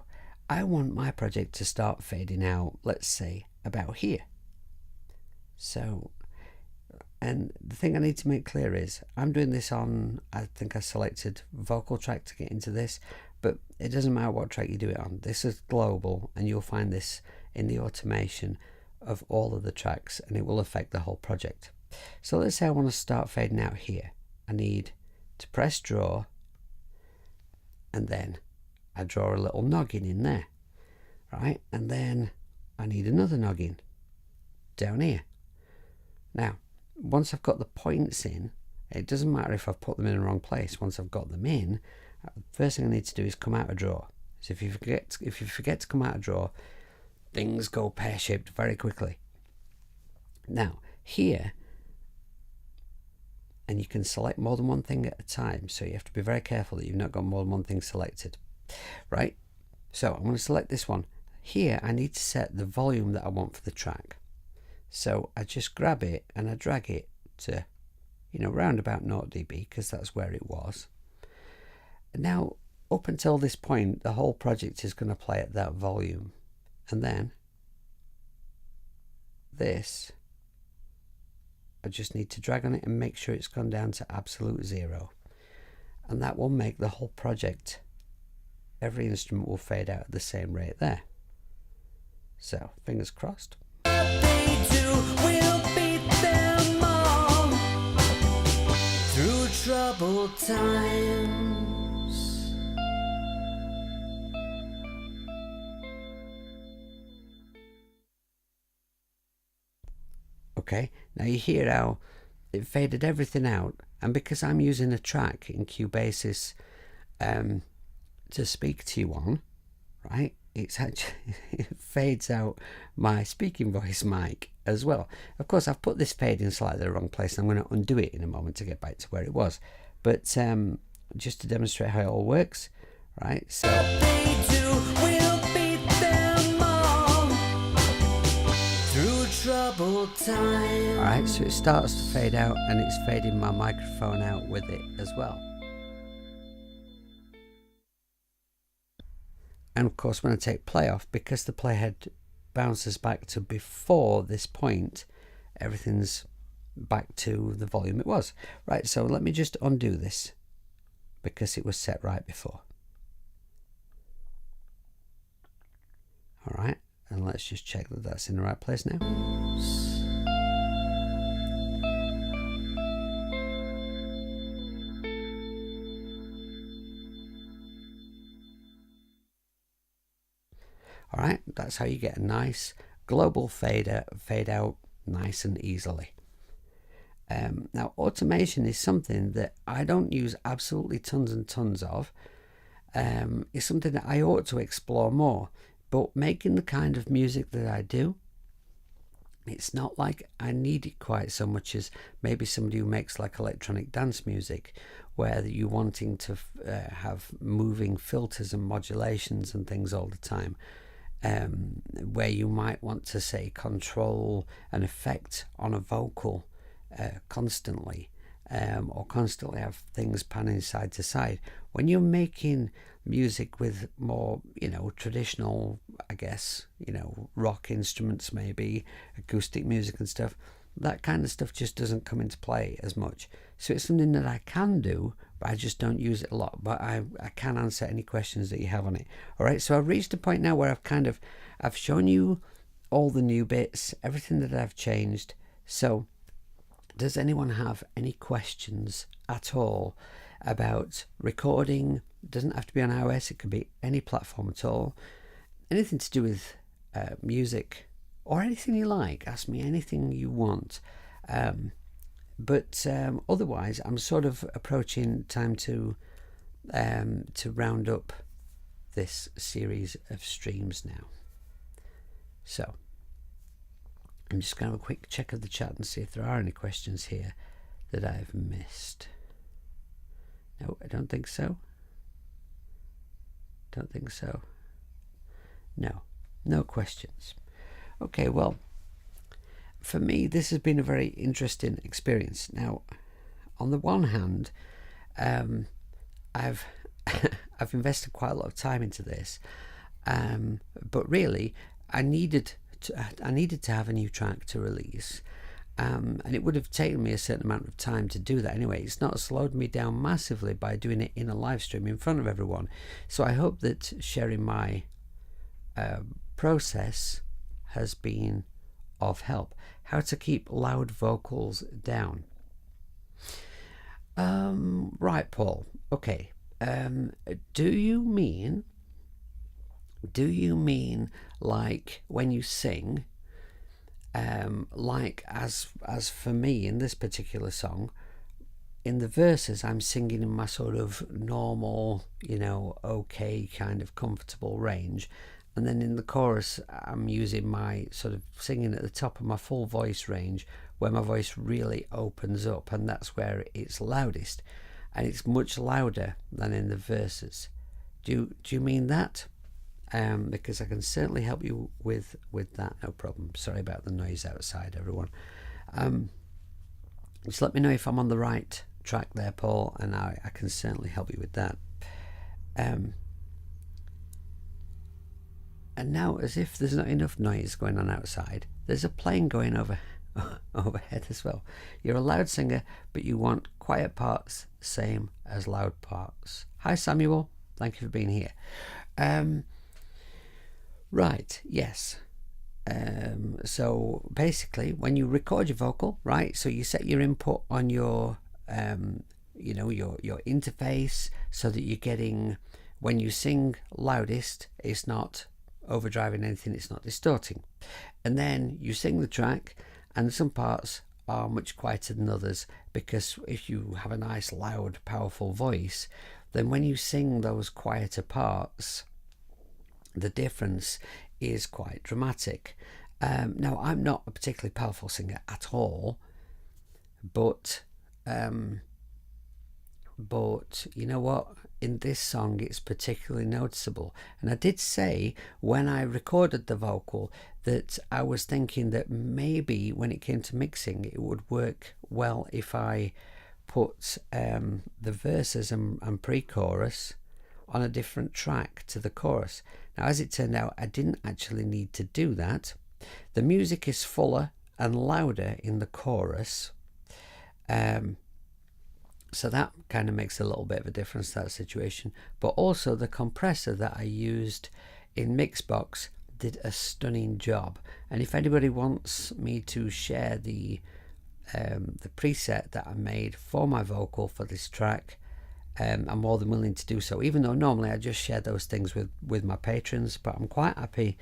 I want my project to start fading out, let's say about here. So, and the thing I need to make clear is I'm doing this on, I think I selected vocal track to get into this, but it doesn't matter what track you do it on. This is global, and you'll find this in the automation of all of the tracks, and it will affect the whole project. So let's say I want to start fading out here. I need to press draw, and then I draw a little noggin in there, right? And then I need another noggin down here. Now, once I've got the points in, it doesn't matter if I've put them in the wrong place. Once I've got them in, the first thing I need to do is come out of draw. So if you forget to come out of draw, things go pear-shaped very quickly. Now, here, and you can select more than one thing at a time, so you have to be very careful that you've not got more than one thing selected, right? So I'm going to select this one. Here I need to set the volume that I want for the track. So I just grab it and I drag it to, round about 0 dB, because that's where it was. And now, up until this point, the whole project is going to play at that volume. And then this, I just need to drag on it and make sure it's gone down to absolute 0. And that will make the whole project, every instrument will fade out at the same rate there. So, fingers crossed. They do will beat them all through troubled times. Okay, now you hear how it faded everything out, and because I'm using a track in Cubasis to speak to you on, right, it's actually it fades out my speaking voice mic as well. Of course, I've put this fade in slightly the wrong place, and I'm going to undo it in a moment to get back to where it was. But just to demonstrate how it all works, right? So They do will beat them all through troubled times. alright, so it starts to fade out, and it's fading my microphone out with it as well. And of course, when I take play off, because the playhead bounces back to before this point, everything's back to the volume it was. Right, so let me just undo this, because it was set right before. Alright, and let's just check that that's in the right place now. Alright, that's how you get a nice global fade out nice and easily. Now, automation is something that I don't use absolutely tons and tons of. It's something that I ought to explore more, but making the kind of music that I do, it's not like I need it quite so much as maybe somebody who makes like electronic dance music, where you're wanting to have moving filters and modulations and things all the time, where you might want to, say, control an effect on a vocal constantly, or constantly have things panning side to side. When you're making music with more, traditional, I guess, rock instruments, maybe acoustic music and stuff, that kind of stuff just doesn't come into play as much. So it's something that I can do, but I just don't use it a lot. But I can answer any questions that you have on it. All right, so I've reached a point now where I've shown you all the new bits, everything that I've changed. So does anyone have any questions at all about recording? It doesn't have to be on iOS, it could be any platform at all. Anything to do with music or anything you like. Ask me anything you want. But otherwise, I'm sort of approaching time to round up this series of streams now. So I'm just going to have a quick check of the chat and see if there are any questions here that I've missed. No, I don't think so. Don't think so. No questions. Okay, well, for me, this has been a very interesting experience. Now, on the one hand, I've I've invested quite a lot of time into this, but really, I needed to have a new track to release, and it would have taken me a certain amount of time to do that anyway. It's not slowed me down massively by doing it in a live stream in front of everyone. So I hope that sharing my process has been of help. How to keep loud vocals down. Right, Paul. Okay. Do you mean like when you sing, like as for me in this particular song, in the verses I'm singing in my sort of normal, okay, kind of comfortable range, and then in the chorus I'm using my sort of singing at the top of my full voice range, where my voice really opens up, and that's where it's loudest, and it's much louder than in the verses. Do you mean that? Because I can certainly help you with that, no problem. Sorry about the noise outside, everyone. Just let me know if I'm on the right track there, Paul, and I can certainly help you with that. And now, as if there's not enough noise going on outside, there's a plane going overhead as well. You're a loud singer, but you want quiet parts, same as loud parts. Hi, Samuel. Thank you for being here. Right, yes. So basically, when you record your vocal, right, so you set your input on your your interface, so that you're getting, when you sing loudest, it's not overdriving anything, it's not distorting. And then you sing the track, and some parts are much quieter than others, because if you have a nice loud powerful voice, then when you sing those quieter parts, the difference is quite dramatic. Now, I'm not a particularly powerful singer at all, but you know what? In this song, it's particularly noticeable. And I did say when I recorded the vocal that I was thinking that maybe when it came to mixing, it would work well if I put the verses and pre-chorus on a different track to the chorus. Now, as it turned out, I didn't actually need to do that. The music is fuller and louder in the chorus, so that kind of makes a little bit of a difference, that situation. But also the compressor that I used in Mixbox did a stunning job. And if anybody wants me to share the preset that I made for my vocal for this track, I'm more than willing to do so, even though normally I just share those things with my patrons, but I'm quite happy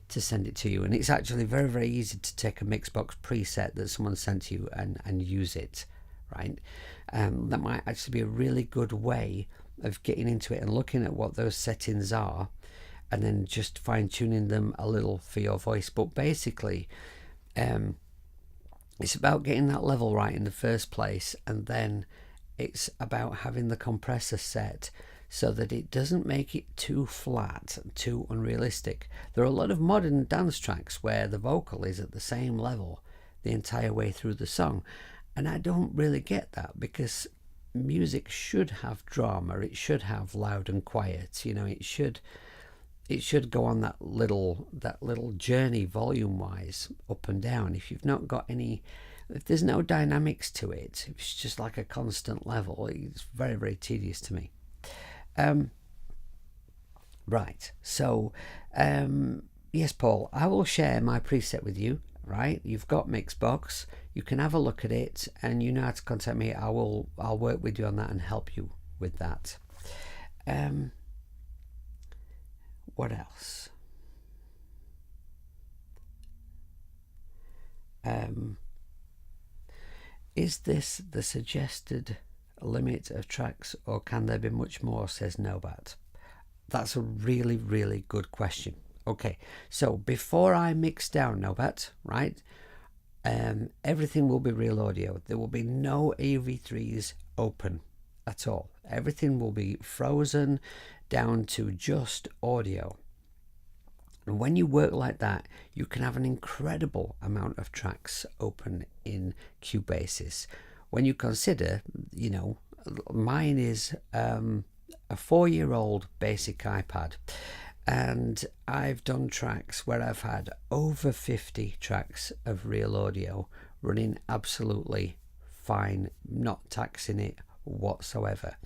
to send it to you. And it's actually very, very easy to take a Mixbox preset that someone sent to you and use it, right? That might actually be a really good way of getting into it and looking at what those settings are, and then just fine-tuning them a little for your voice. But basically, It's about getting that level right in the first place, and then it's about having the compressor set so that it doesn't make it too flat, too unrealistic. There are a lot of modern dance tracks where the vocal is at the same level the entire way through the song, and I don't really get that, because music should have drama. It should have loud and quiet. You know, it should go on that little journey volume wise, up and down. If you've not got any, if there's no dynamics to it, if it's just like a constant level, it's very, very tedious to me. Right, so yes, Paul, I will share my preset with you. Right, you've got Mixbox, you can have a look at it, and you know how to contact me. I'll work with you on that and help you with that. What else? Is this the suggested limit of tracks, or can there be much more, says Nobat? That's a really, really good question. Okay, so before I mix down, Nobat, right, everything will be real audio. There will be no AV3s open at all. Everything will be frozen down to just audio. And when you work like that, you can have an incredible amount of tracks open in Cubasis. When you consider, you know, mine is a 4-year-old basic iPad, and I've done tracks where I've had over 50 tracks of real audio running absolutely fine, not taxing it whatsoever.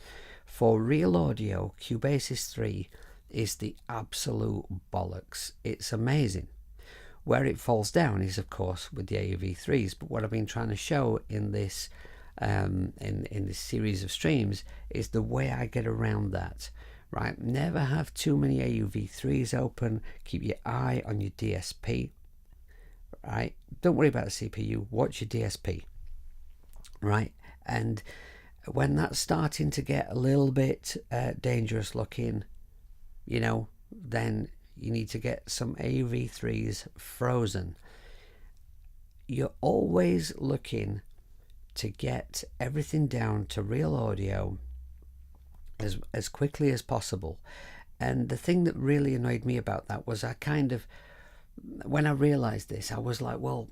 For real audio, Cubasis 3 is the absolute bollocks. It's amazing. Where it falls down is, of course, with the AV3s, but what I've been trying to show in this in this series of streams is the way I get around that. Right, never have too many AV3s open. Keep your eye on your DSP. Right, don't worry about the CPU. Watch your DSP. Right, and when that's starting to get a little bit dangerous looking, you know, then you need to get some AV3s frozen. You're always looking to get everything down to real audio as quickly as possible. And the thing that really annoyed me about that was I kind of, when I realized this, I was like, well,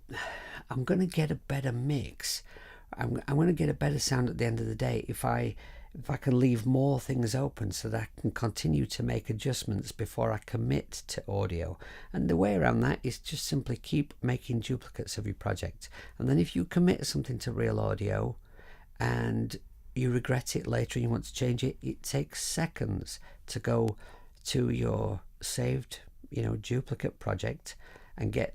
I'm going to get a better mix. I'm going to get a better sound at the end of the day if I can leave more things open so that I can continue to make adjustments before I commit to audio. And the way around that is just simply keep making duplicates of your project. And then if you commit something to real audio and you regret it later and you want to change it, it takes seconds to go to your saved, you know, duplicate project and get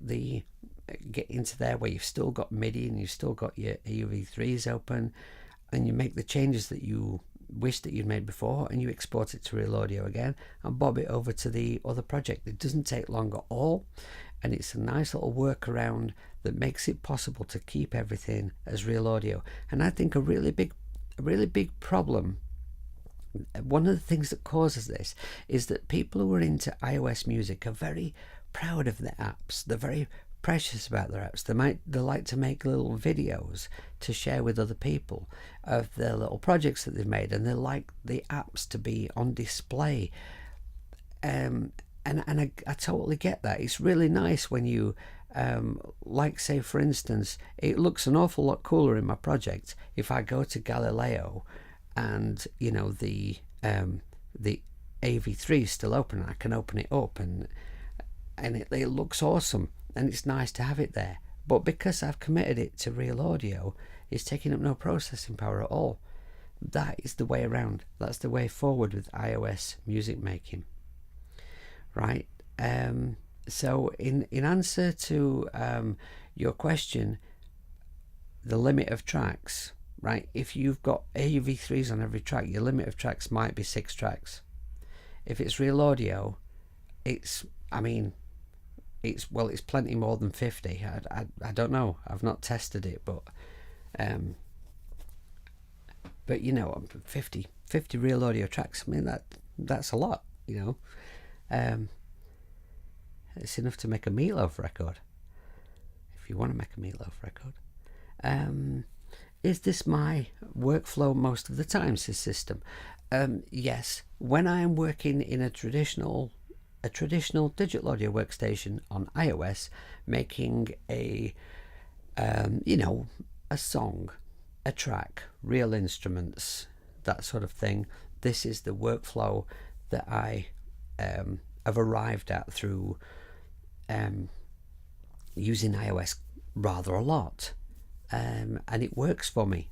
into there where you've still got MIDI and you've still got your AV3s open, and you make the changes that you wish that you'd made before, and you export it to real audio again and bob it over to the other project. It doesn't take long at all, and it's a nice little workaround that makes it possible to keep everything as real audio. And I think a really big problem, one of the things that causes this, is that people who are into iOS music are very proud of their apps. They're very precious about their apps. They like to make little videos to share with other people of their little projects that they've made, and they like the apps to be on display. And I totally get that. It's really nice when you like, say for instance, it looks an awful lot cooler in my project if I go to Galileo and, you know, the AV3 is still open, and I can open it up and it looks awesome, and it's nice to have it there. But because I've committed it to real audio, it's taking up no processing power at all. That is the way around. That's the way forward with iOS music making. Right? So in answer to your question, the limit of tracks, right? If you've got AV3s on every track, your limit of tracks might be 6 tracks. If it's real audio, it's plenty more than 50. I don't know. I've not tested it, but you know, 50 real audio tracks. I mean, that's a lot, you know. It's enough to make a meatloaf record, if you want to make a meatloaf record. Is this my workflow most of the time, says System? Yes. When I am working in a traditional digital audio workstation on iOS, making a song, a track, real instruments, that sort of thing, this is the workflow that I have arrived at through using iOS rather a lot, and it works for me.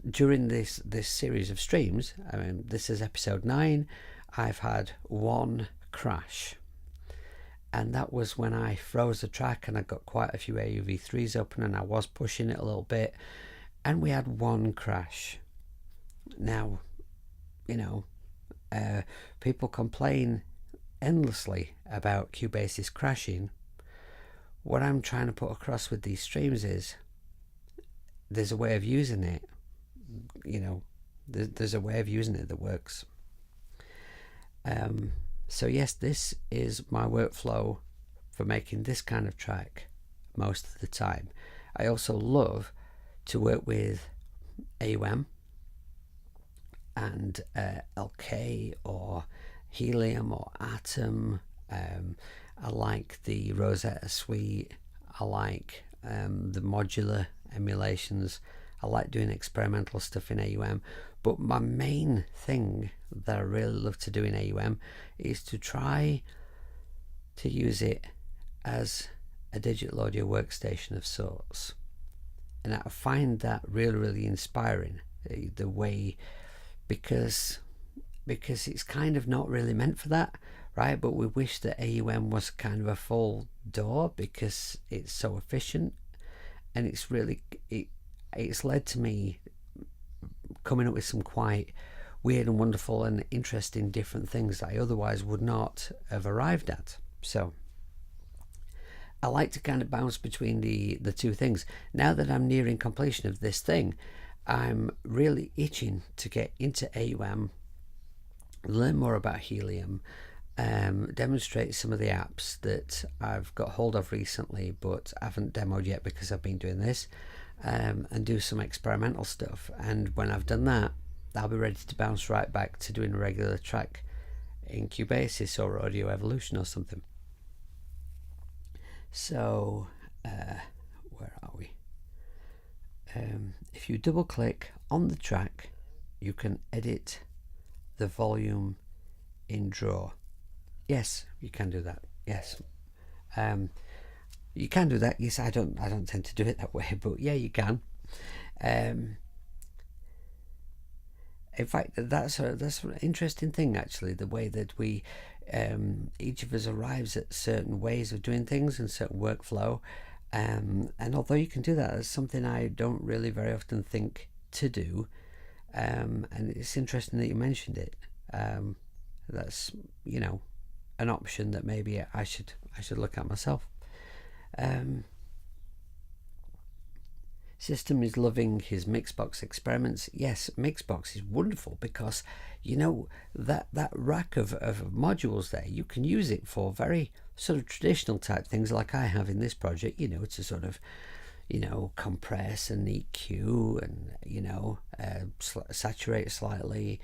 During this series of streams, this is episode 9, I've had one crash, and that was when I froze the track and I got quite a few AUV3s open and I was pushing it a little bit, and we had one crash. Now, people complain endlessly about Cubasis crashing. What I'm trying to put across with these streams is there's a way of using it. There's a way of using it that works. So yes, this is my workflow for making this kind of track most of the time. I also love to work with AUM and LK or Helium or Atom. I like the Rosetta Suite. I like the modular emulations. I like doing experimental stuff in AUM, but my main thing that I really love to do in AUM is to try to use it as a digital audio workstation of sorts. And I find that really, really inspiring, the way, because it's kind of not really meant for that, right? But we wish that AUM was kind of a full door because it's so efficient, and it's led to me coming up with some quite weird and wonderful and interesting different things that I otherwise would not have arrived at. So I like to kind of bounce between the two things. Now that I'm nearing completion of this thing, I'm really itching to get into AUM, learn more about Helium, demonstrate some of the apps that I've got hold of recently but haven't demoed yet because I've been doing this, and do some experimental stuff. And when I've done that, I'll be ready to bounce right back to doing a regular track in Cubasis or Audio Evolution or something. So where are we? If you double click on the track, you can edit the volume in Draw. Yes, you can do that. Yes, you can do that. Yes, I don't tend to do it that way, but yeah, you can. In fact, that's an interesting thing, actually, the way that we each of us arrives at certain ways of doing things and certain workflow, and although you can do that, it's something I don't really very often think to do, and it's interesting that you mentioned it. That's an option that maybe I should look at myself. System is loving his Mixbox experiments. Yes, Mixbox is wonderful because that rack of modules there, you can use it for very sort of traditional type things like I have in this project, to sort of compress and EQ and saturate slightly,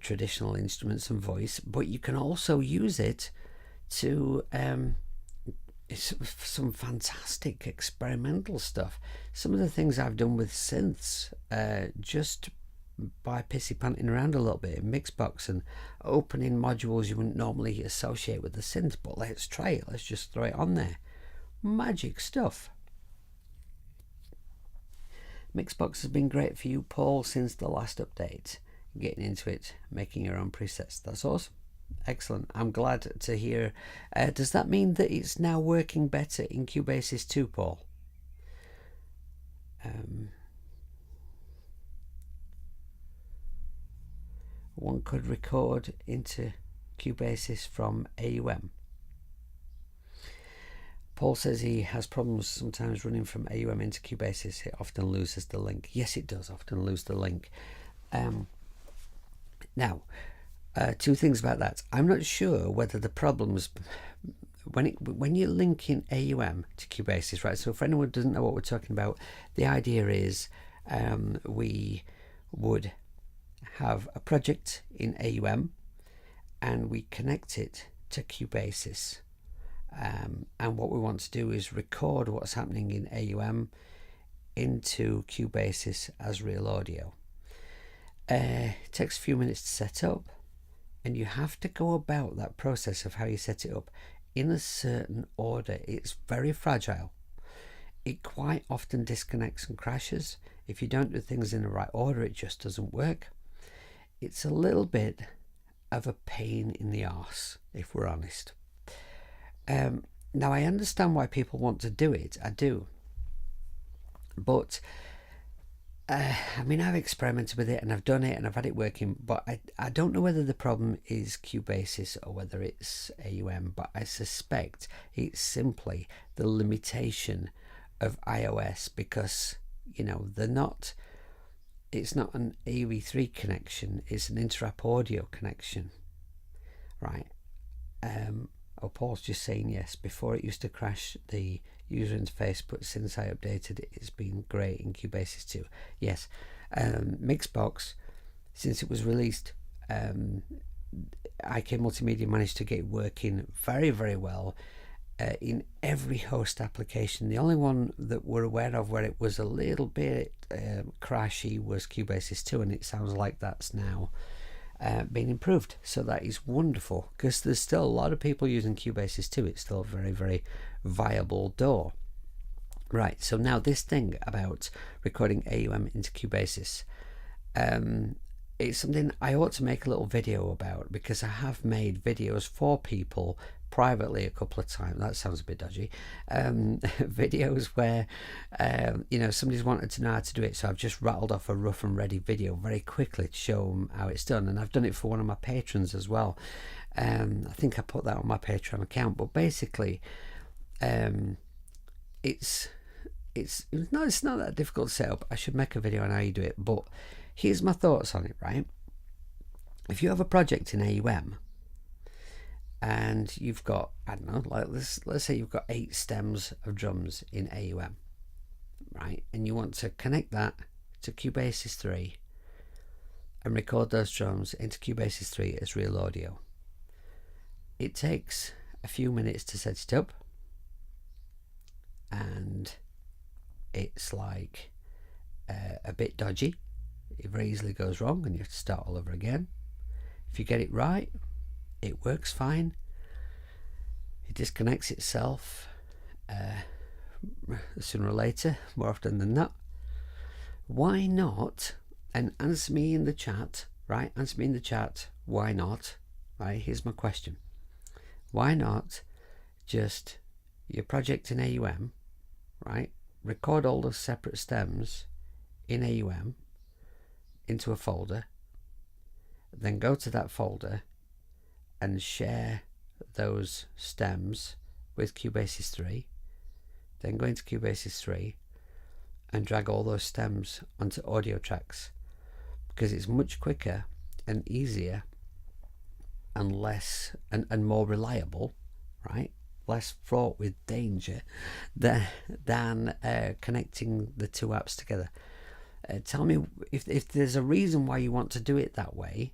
traditional instruments and voice. But you can also use it to it's some fantastic experimental stuff. Some of the things I've done with synths, just by pissy panting around a little bit in Mixbox and opening modules you wouldn't normally associate with the synth, but let's try it, let's just throw it on there. Magic stuff. Mixbox has been great for you, Paul, since the last update. Getting into it, making your own presets. That's awesome. Excellent. I'm glad to hear. Does that mean that it's now working better in Cubasis 2, Paul? One could record into Cubasis from AUM. Paul says he has problems sometimes running from AUM into Cubasis. It often loses the link. Yes, it does often lose the link. Now, two things about that. I'm not sure whether the problems when you're linking AUM to Cubasis, right? So for anyone who doesn't know what we're talking about, the idea is we would have a project in AUM and we connect it to Cubasis. And what we want to do is record what's happening in AUM into Cubasis as real audio. It takes a few minutes to set up, and you have to go about that process of how you set it up in a certain order. It's very fragile. It quite often disconnects and crashes. If you don't do things in the right order, it just doesn't work. It's a little bit of a pain in the arse, if we're honest. Now, I understand why people want to do it. I do. But I mean, I've experimented with it and I've done it and I've had it working, but I don't know whether the problem is Cubasis or whether it's AUM, but I suspect it's simply the limitation of iOS, because, you know, it's not an AV3 connection, it's an interapp audio connection, right? Oh, Paul's just saying yes. Before it used to crash the user interface, but since I updated it, it's been great in Cubasis too. Yes. Mixbox, since it was released, IK Multimedia managed to get it working very, very well in every host application. The only one that we're aware of where it was a little bit crashy was Cubasis 2, and it sounds like that's now being improved, so that is wonderful, because there's still a lot of people using Cubasis 2. It's still a very, very viable DAW. Right, so now this thing about recording AUM into Cubasis, it's something I ought to make a little video about, because I have made videos for people privately a couple of times. That sounds a bit dodgy. Videos where you know, somebody's wanted to know how to do it, so I've just rattled off a rough and ready video very quickly to show them how it's done, and I've done it for one of my patrons as well. I think I put that on my Patreon account, but basically it's not that difficult to set up. I should make a video on how you do it, but here's my thoughts on it, right? If you have a project in AUM and you've got, I don't know, like let's say you've got 8 stems of drums in AUM, right? And you want to connect that to Cubasis 3 and record those drums into Cubasis 3 as real audio. It takes a few minutes to set it up, and it's like a bit dodgy. It very easily goes wrong and you have to start all over again. If you get it right, it works fine. It disconnects itself sooner or later, more often than not. Why not? And answer me in the chat, right? Answer me in the chat, why not? Right, here's my question. Why not just your project in AUM, right? Record all those separate stems in AUM into a folder, then go to that folder and share those stems with Cubasis 3, then go into Cubasis 3 and drag all those stems onto audio tracks, because it's much quicker and easier and less and more reliable, right? Less fraught with danger than connecting the two apps together. Tell me if there's a reason why you want to do it that way,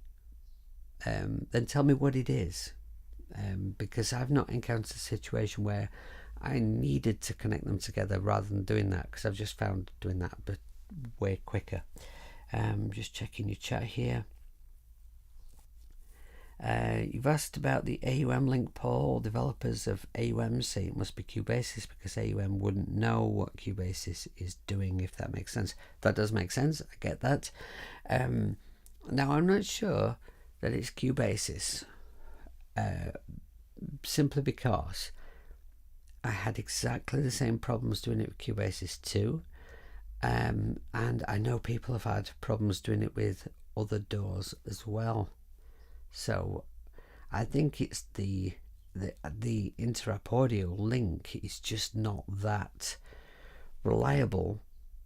then tell me what it is, because I've not encountered a situation where I needed to connect them together rather than doing that, because I've just found doing that but way quicker. Just checking your chat here. You've asked about the AUM link, Paul. Developers of AUM say it must be Cubasis because AUM wouldn't know what Cubasis is doing, if that makes sense. That does make sense, I get that. Now, I'm not sure that it's Cubasis, simply because I had exactly the same problems doing it with Cubasis 2, and I know people have had problems doing it with other DAWs as well. So I think it's the interrupt audio link is just not that reliable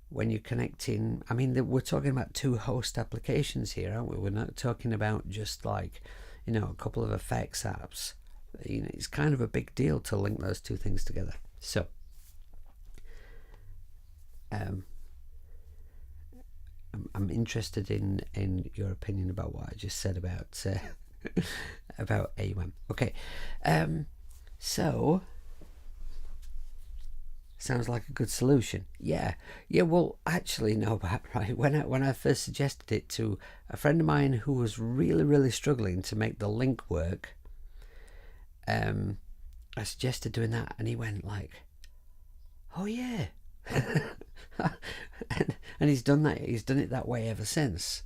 when you're connecting. I mean, we're talking about 2 host applications here, aren't we? We're not talking about just like, you know, a couple of effects apps. You know, it's kind of a big deal to link those two things together. So I'm interested in your opinion about what I just said about about AUM. Okay, so sounds like a good solution. Yeah. Well, actually, no, but right when I first suggested it to a friend of mine who was really struggling to make the link work, I suggested doing that, and he went like, "Oh yeah." and he's done that. He's done it that way ever since,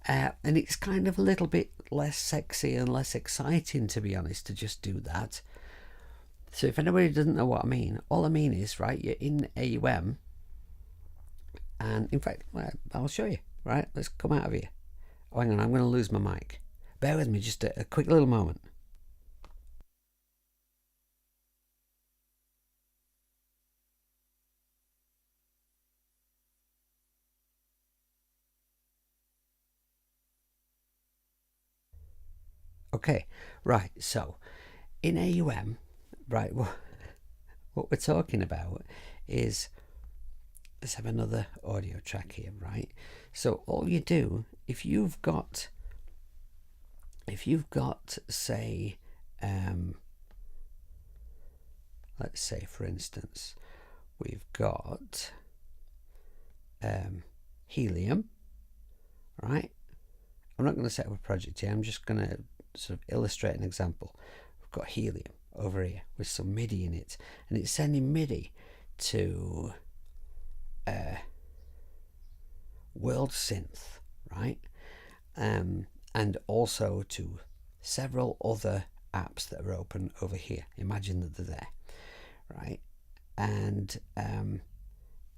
and it's kind of a little bit less sexy and less exciting, to be honest, to just do that. So if anybody doesn't know what I mean, all I mean is, right, you're in AUM, and in fact, I'll show you. Right, let's come out of here. Oh, hang on, I'm going to lose my mic. Bear with me just a quick little moment. Okay, right, so in AUM, right, what we're talking about is, let's have another audio track here, right? So all you do, if you've got say, let's say for instance, we've got helium, right? I'm not going to set up a project here, I'm just going to sort of illustrate an example. We've got helium over here with some MIDI in it, and it's sending MIDI to world synth, right? And also to several other apps that are open over here. Imagine that they're there, right? And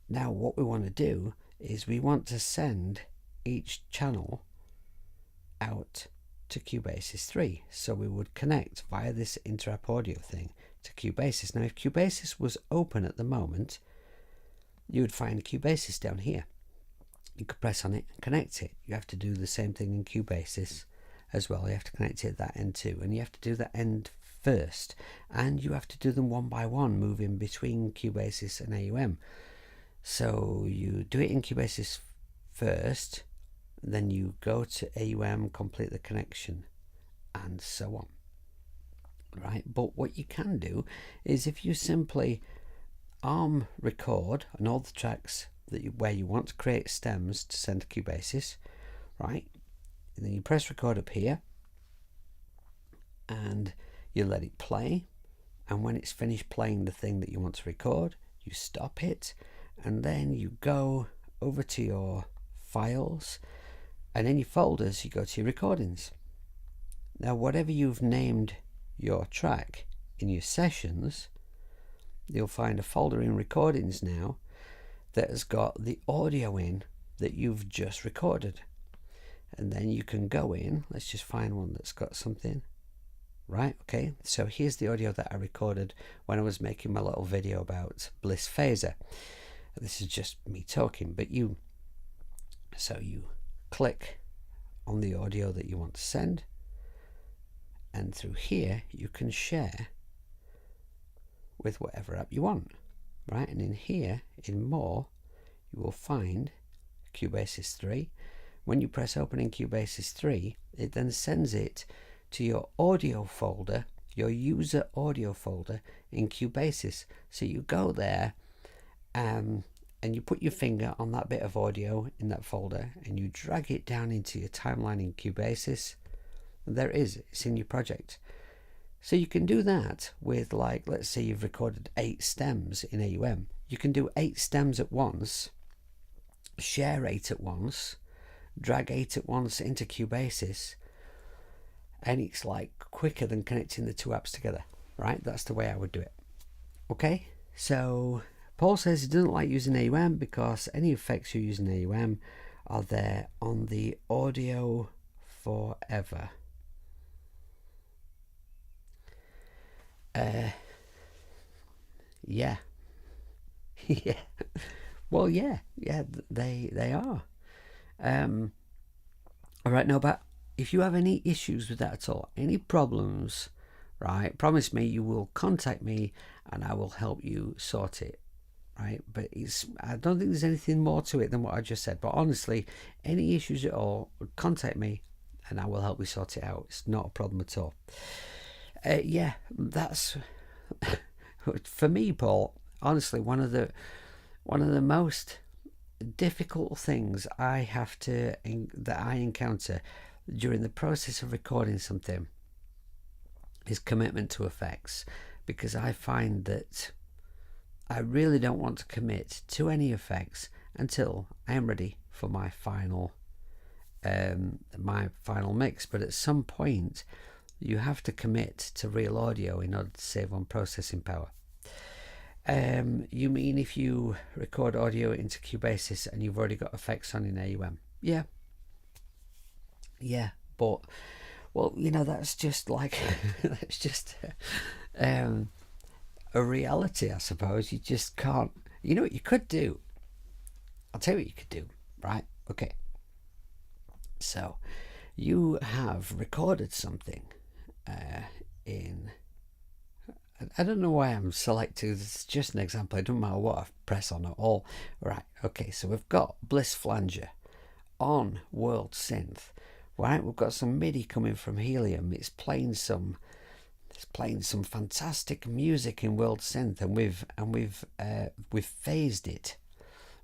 now what we want to do is we want to send each channel out to Cubasis 3. So we would connect via this Interapp audio thing to Cubasis. Now if Cubasis was open at the moment, you would find Cubasis down here. You could press on it and connect it. You have to do the same thing in Cubasis as well. You have to connect it at that end too, and you have to do that end first, and you have to do them one by one, moving between Cubasis and AUM. So you do it in Cubasis first, then you go to AUM, complete the connection, and so on, right? But what you can do is, if you simply arm record on all the tracks where you want to create stems to send to Cubasis, right? And then you press record up here, and you let it play, and when it's finished playing the thing that you want to record, you stop it, and then you go over to your files, and in your folders you go to your recordings. Now whatever you've named your track in your sessions, you'll find a folder in recordings now that has got the audio in that you've just recorded. And then you can go in, let's just find one that's got something, right? Okay, so here's the audio that I recorded when I was making my little video about Bliss Phaser. This is just me talking, but you click on the audio that you want to send, and through here you can share with whatever app you want, right? And in here, in more, you will find Cubasis 3. When you press open in Cubasis 3, it then sends it to your audio folder, your user audio folder in Cubasis. So you go there and you put your finger on that bit of audio in that folder, and you drag it down into your timeline in Cubasis. And there it is, it's in your project. So you can do that with, like, let's say you've recorded 8 stems in AUM. You can do 8 stems at once, share 8 at once, drag 8 at once into Cubasis, and it's like quicker than connecting the two apps together, right? That's the way I would do it. Okay, so Paul says he doesn't like using AUM because any effects you use in AUM are there on the audio forever. Yeah. Yeah. Well, yeah, they are. All right, now, but if you have any issues with that at all, any problems right? Promise me you will contact me and I will help you sort it, right? But I don't think there's anything more to it than what I just said. But honestly, any issues at all, contact me and I will help you sort it out. It's not a problem at all. Yeah, that's for me, Paul. Honestly, one of the most difficult things that I encounter during the process of recording something is commitment to effects, because I find that I really don't want to commit to any effects until I am ready for my final mix. But at some point you have to commit to real audio in order to save on processing power. You mean if you record audio into Cubasis and you've already got effects on in AUM? Yeah, but well, that's just like that's just a reality, I suppose. You just can't. You know what you could do? I'll tell you what you could do, right? Okay. So you have recorded something in. I don't know why I'm selecting. It's just an example. It doesn't matter what I press on at all. Right. Okay. So we've got Bliss Flanger on World Synth. Right. We've got some MIDI coming from Helium. It's playing some fantastic music in World Synth, and we've phased it,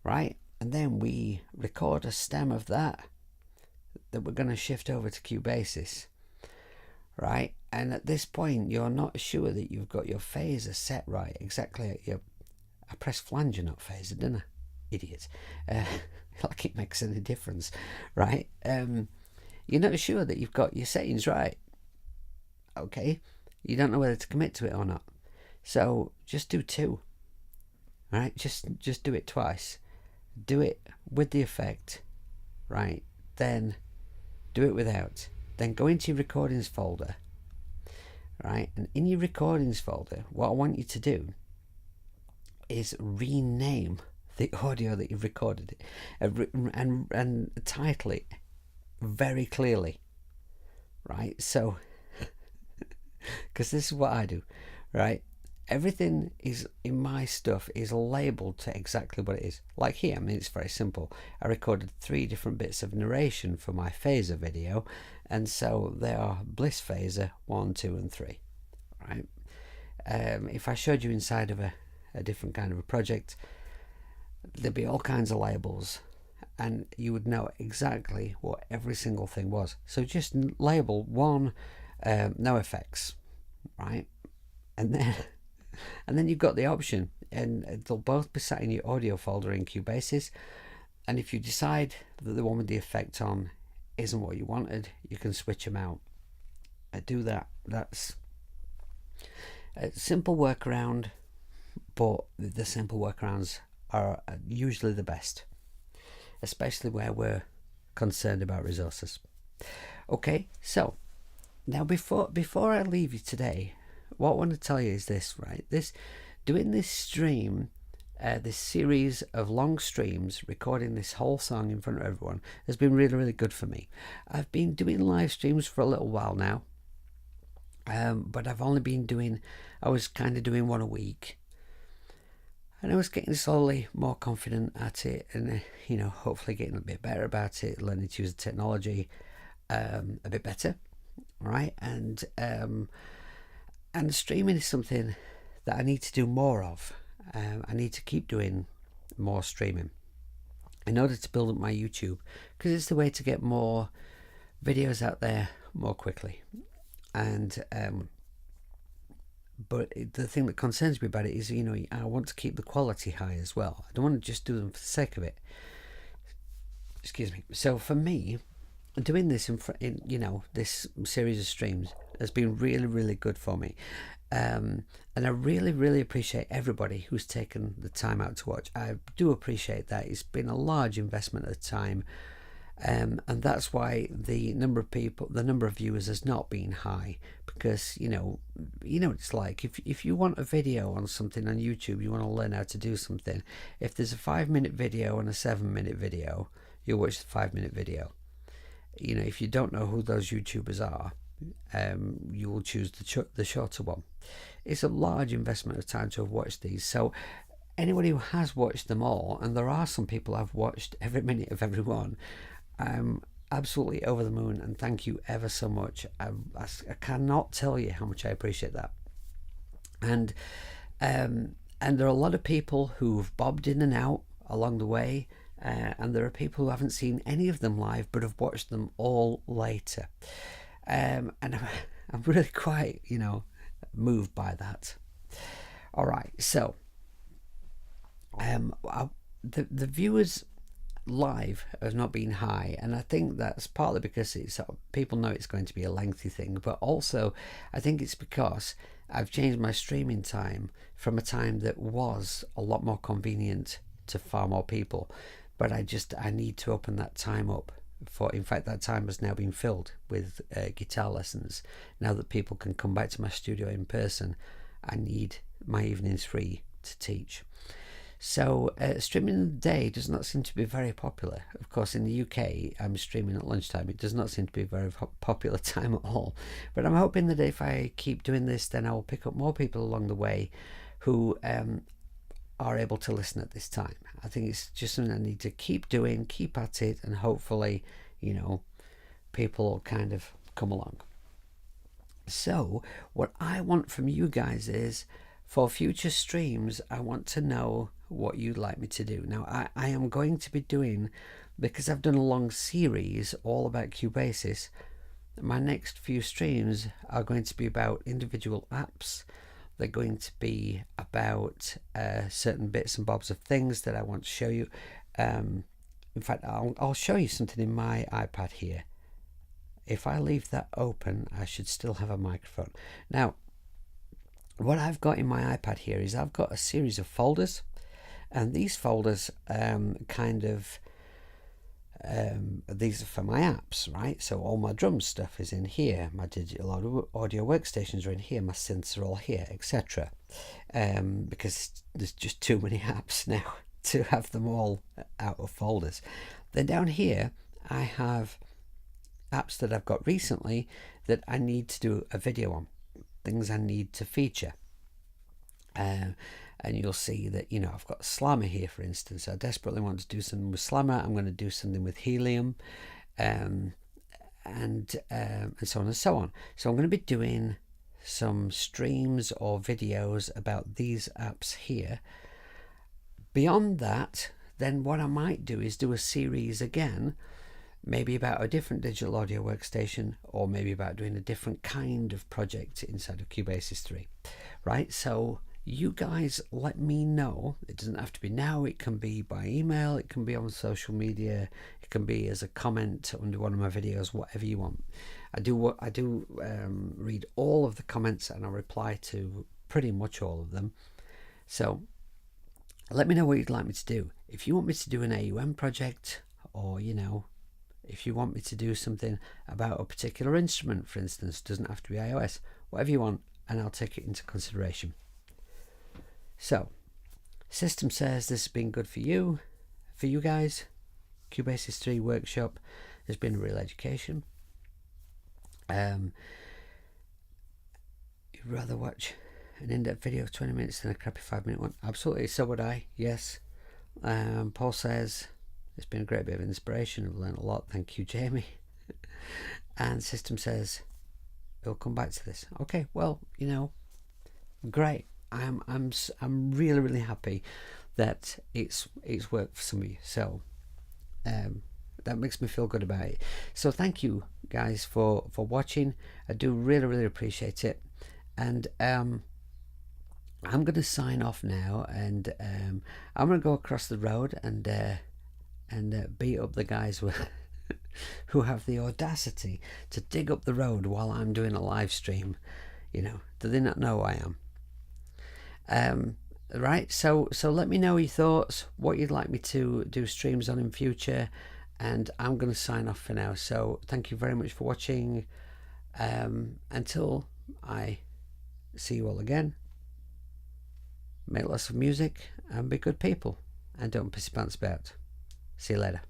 right? And then we record a stem of that we're going to shift over to Cubasis, right? And at this point, you're not sure that you've got your phaser set right exactly. I pressed flanger, not phaser, didn't I? Idiot. Like it makes any difference, right? You're not sure that you've got your settings right. Okay, you don't know whether to commit to it or not. So just do two, right? Just do it twice. Do it with the effect, right? Then do it without. Then go into your recordings folder, right? And in your recordings folder, what I want you to do is rename the audio that you've recorded and title it very clearly, right? So, because this is what I do, right? Everything is in my stuff is labeled to exactly what it is. Like here, I mean, it's very simple. I recorded 3 different bits of narration for my phaser video, and so they are Bliss Phaser 1, 2, and 3, right? If I showed you inside of a different kind of a project, there'd be all kinds of labels, and you would know exactly what every single thing was. So just label 1, no effects, right? And then you've got the option, and they'll both be sat in your audio folder in Cubasis. And if you decide that the one with the effect on isn't what you wanted, you can switch them out. Do that. That's a simple workaround, but the simple workarounds are usually the best, especially where we're concerned about resources. Okay, so now before I leave you today, what I want to tell you is this, right? Doing this stream, this series of long streams, recording this whole song in front of everyone, has been really, really good for me. I've been doing live streams for a little while now, but I've only been I was kind of doing one a week, and I was getting slowly more confident at it, and hopefully getting a bit better about it, learning to use the technology a bit better, right? And streaming is something that I need to do more of. I need to keep doing more streaming in order to build up my YouTube, because it's the way to get more videos out there more quickly. And but the thing that concerns me about it is, I want to keep the quality high as well. I don't want to just do them for the sake of it. Excuse me. So for me, doing this in this series of streams has been really, really good for me, and I really, really appreciate everybody who's taken the time out to watch. I do appreciate that. It's been a large investment of time, and that's why the number of viewers has not been high, because it's like if you want a video on something on YouTube, you want to learn how to do something. If there's a 5-minute video and a 7-minute video, you'll watch the 5-minute video. If you don't know who those YouTubers are, you will choose the shorter one. It's a large investment of time to have watched these. So anybody who has watched them all, and there are some people I've watched every minute of every one, I'm absolutely over the moon, and thank you ever so much. I cannot tell you how much I appreciate that. And there are a lot of people who've bobbed in and out along the way, and there are people who haven't seen any of them live but have watched them all later. And I'm really quite, moved by that. All right, so the viewers live has not been high, and I think that's partly because people know it's going to be a lengthy thing, but also I think it's because I've changed my streaming time from a time that was a lot more convenient to far more people, but I need to open that time up in fact that time has now been filled with guitar lessons. Now that people can come back to my studio in person, I need my evenings free to teach. So streaming in the day does not seem to be very popular. Of course, in the UK, I'm streaming at lunchtime. It does not seem to be a very popular time at all. But I'm hoping that if I keep doing this, then I will pick up more people along the way who are able to listen at this time. I think it's just something I need to keep doing, keep at it, and hopefully, people will kind of come along. So what I want from you guys is, for future streams, I want to know what you'd like me to do. Now, I am going to be doing, because I've done a long series all about Cubasis, my next few streams are going to be about individual apps. They're going to be about certain bits and bobs of things that I want to show you. In fact, I'll show you something in my iPad here. If I leave that open, I should still have a microphone. Now, what I've got in my iPad here is I've got a series of folders, and these folders these are for my apps, right? So all my drum stuff is in here, my digital audio workstations are in here, my synths are all here, etc. Because there's just too many apps now to have them all out of folders. Then down here I have apps that I've got recently that I need to do a video on, things I need to feature. And you'll see that, I've got Slammer here, for instance. I desperately want to do something with Slammer. I'm going to do something with Helium, and so on and so on. So I'm going to be doing some streams or videos about these apps here. Beyond that, then what I might do is do a series again, maybe about a different digital audio workstation, or maybe about doing a different kind of project inside of Cubasis 3, right? So you guys let me know. It doesn't have to be now, it can be by email, it can be on social media, it can be as a comment under one of my videos, whatever you want. I do read all of the comments, and I reply to pretty much all of them. So let me know what you'd like me to do. If you want me to do an AUM project, or if you want me to do something about a particular instrument, for instance, doesn't have to be iOS, whatever you want, and I'll take it into consideration. So, System says this has been good for you guys. Cubasis 3 workshop has been a real education. You'd rather watch an in-depth video of 20 minutes than a crappy 5-minute one? Absolutely, so would I, yes. Paul says, it's been a great bit of inspiration. I've learned a lot. Thank you, Jamie. And System says, we'll come back to this. Okay, well, great. I'm really, really happy that it's worked for some of you. So that makes me feel good about it. So thank you guys for watching. I do really, really appreciate it. And I'm going to sign off now, and I'm going to go across the road and beat up the guys who have the audacity to dig up the road while I'm doing a live stream. Do they not know who I am? Right, so let me know your thoughts, what you'd like me to do streams on in future, and I'm going to sign off for now. So thank you very much for watching. Until I see you all again, make lots of music and be good people, and don't piss your pants about. See you later.